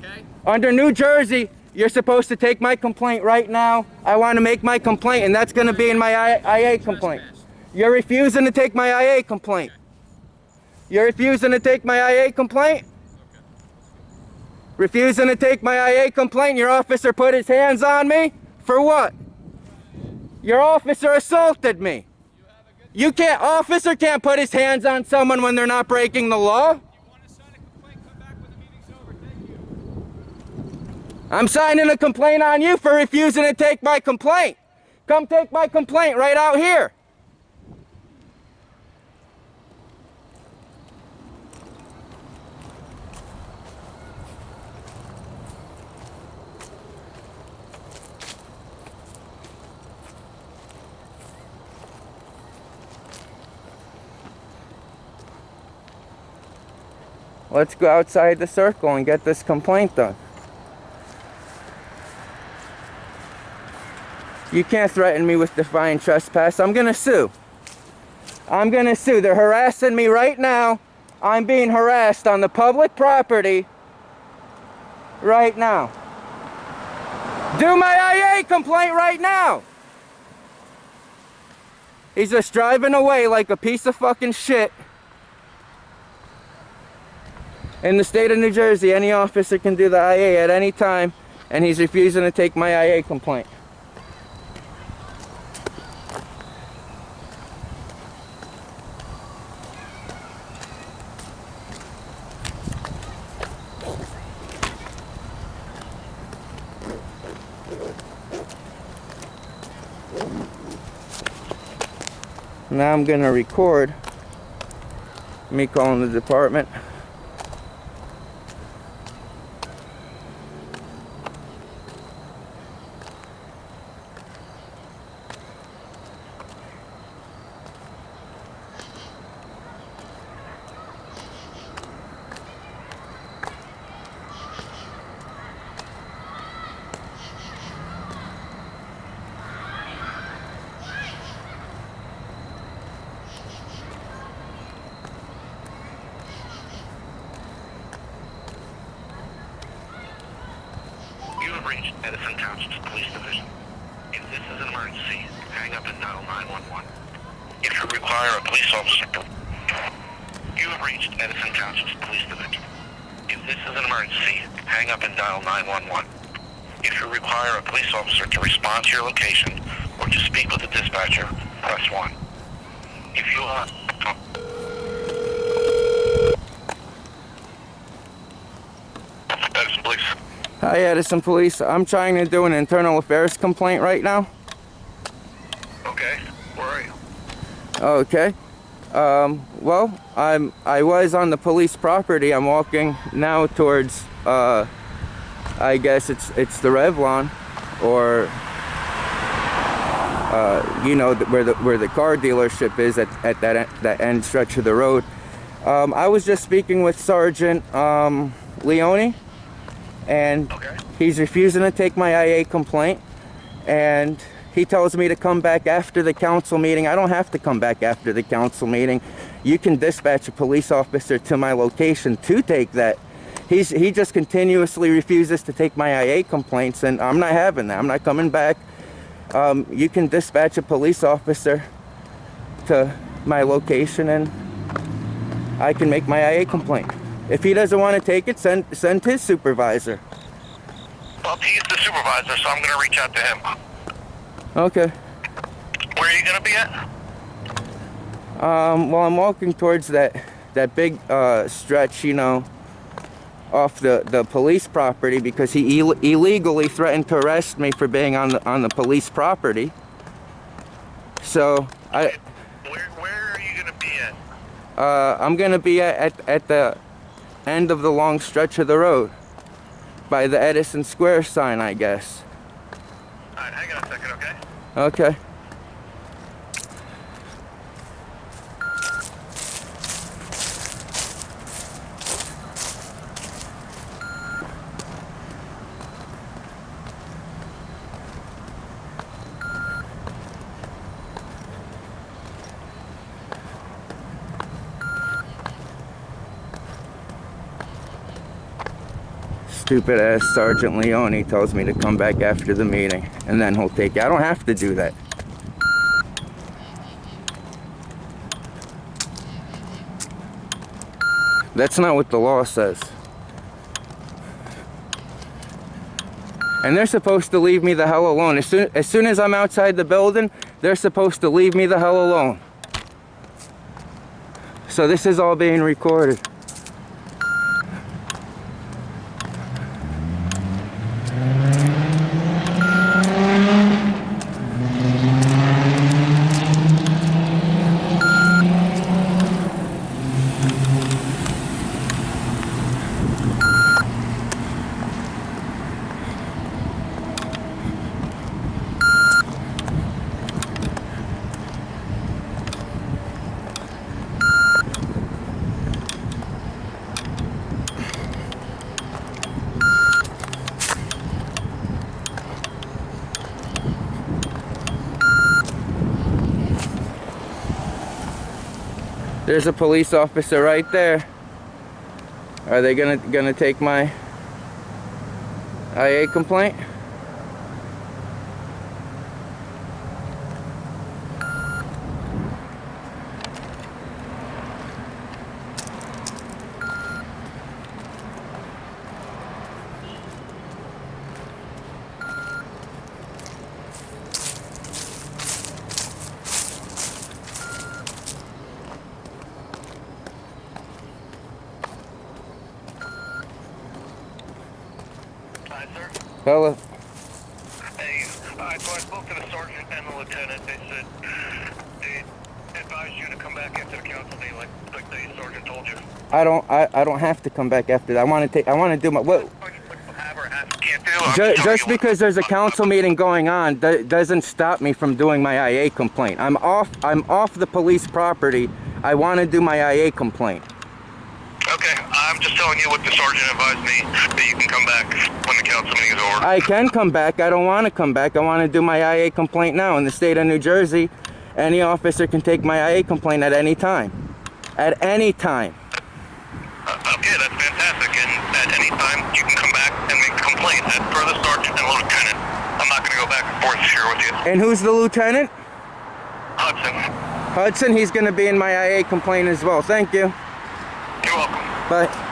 Under New Jersey, you're supposed to take my complaint right now. I want to make my complaint, and that's going to be in my IA complaint. You're refusing to take my IA complaint. You're refusing to take my IA complaint? Refusing to take my IA complaint? Your officer put his hands on me? For what? Your officer assaulted me. Officer can't put his hands on someone when they're not breaking the law. I'm signing a complaint on you for refusing to take my complaint. Come take my complaint right out here. Let's go outside the circle and get this complaint done. You can't threaten me with defiant trespass. I'm gonna sue. I'm gonna sue. They're harassing me right now. I'm being harassed on the public property right now. Do my IA complaint right now. He's just driving away like a piece of fucking shit. In the state of New Jersey, any officer can do the IA at any time, and he's refusing to take my IA complaint. Now I'm gonna record me calling the department. You have reached Edison Township's Police Division. If this is an emergency, hang up and dial 911. If you require a police officer, you have reached Edison Township's Police Division. If this is an emergency, hang up and dial 911. If you require a police officer to respond to your location or to speak with the dispatcher, press 1. If you are... Edison Police. Hi, Edison Police. I'm trying to do an internal affairs complaint right now. Okay, where are you? Okay. Well, I was on the police property. I'm walking now towards, I guess it's the Revlon, or you know, where the car dealership is at that end stretch of the road. I was just speaking with Sergeant Leone, and he's refusing to take my IA complaint, and he tells me to come back after the council meeting. I don't have to come back after the council meeting. You can dispatch a police officer to my location to take that. He just continuously refuses to take my IA complaints, and I'm not having that. I'm not coming back. You can dispatch a police officer to my location, and I can make my IA complaint. If he doesn't want to take it, send his supervisor. Well, he's the supervisor, so I'm going to reach out to him. Okay. Where are you going to be at? Well, I'm walking towards that big stretch, you know, off the police property, because he illegally threatened to arrest me for being on the police property. So Where are you going to be at? I'm gonna be at the end of the long stretch of the road by the Edison Square sign, I guess. All right, hang on a second, okay? Okay. Stupid ass Sergeant Leone tells me to come back after the meeting, and then he'll take it. I don't have to do that. That's not what the law says. And they're supposed to leave me the hell alone. As soon as I'm outside the building, they're supposed to leave me the hell alone. So this is all being recorded. There's a police officer right there. Are they gonna take my IA complaint? Hello. Hey, so I spoke to the sergeant and the lieutenant. They said they advised you to come back after the council meeting, like the sergeant told you. I don't have to come back after that. I want to do my what? Just because there's a council meeting going on doesn't stop me from doing my IA complaint. I'm off the police property. I want to do my IA complaint. Okay, I'm just telling you what the sergeant advised me, that you can come back when the council meeting is over. I can come back. I don't want to come back. I want to do my IA complaint now. In the state of New Jersey, any officer can take my IA complaint at any time. At any time. Okay, that's fantastic. And at any time, you can come back and make the complaint. As per the sergeant and lieutenant, I'm not going to go back and forth here with you. And who's the lieutenant? Hudson. Hudson, he's going to be in my IA complaint as well. Thank you. You're welcome. Bye.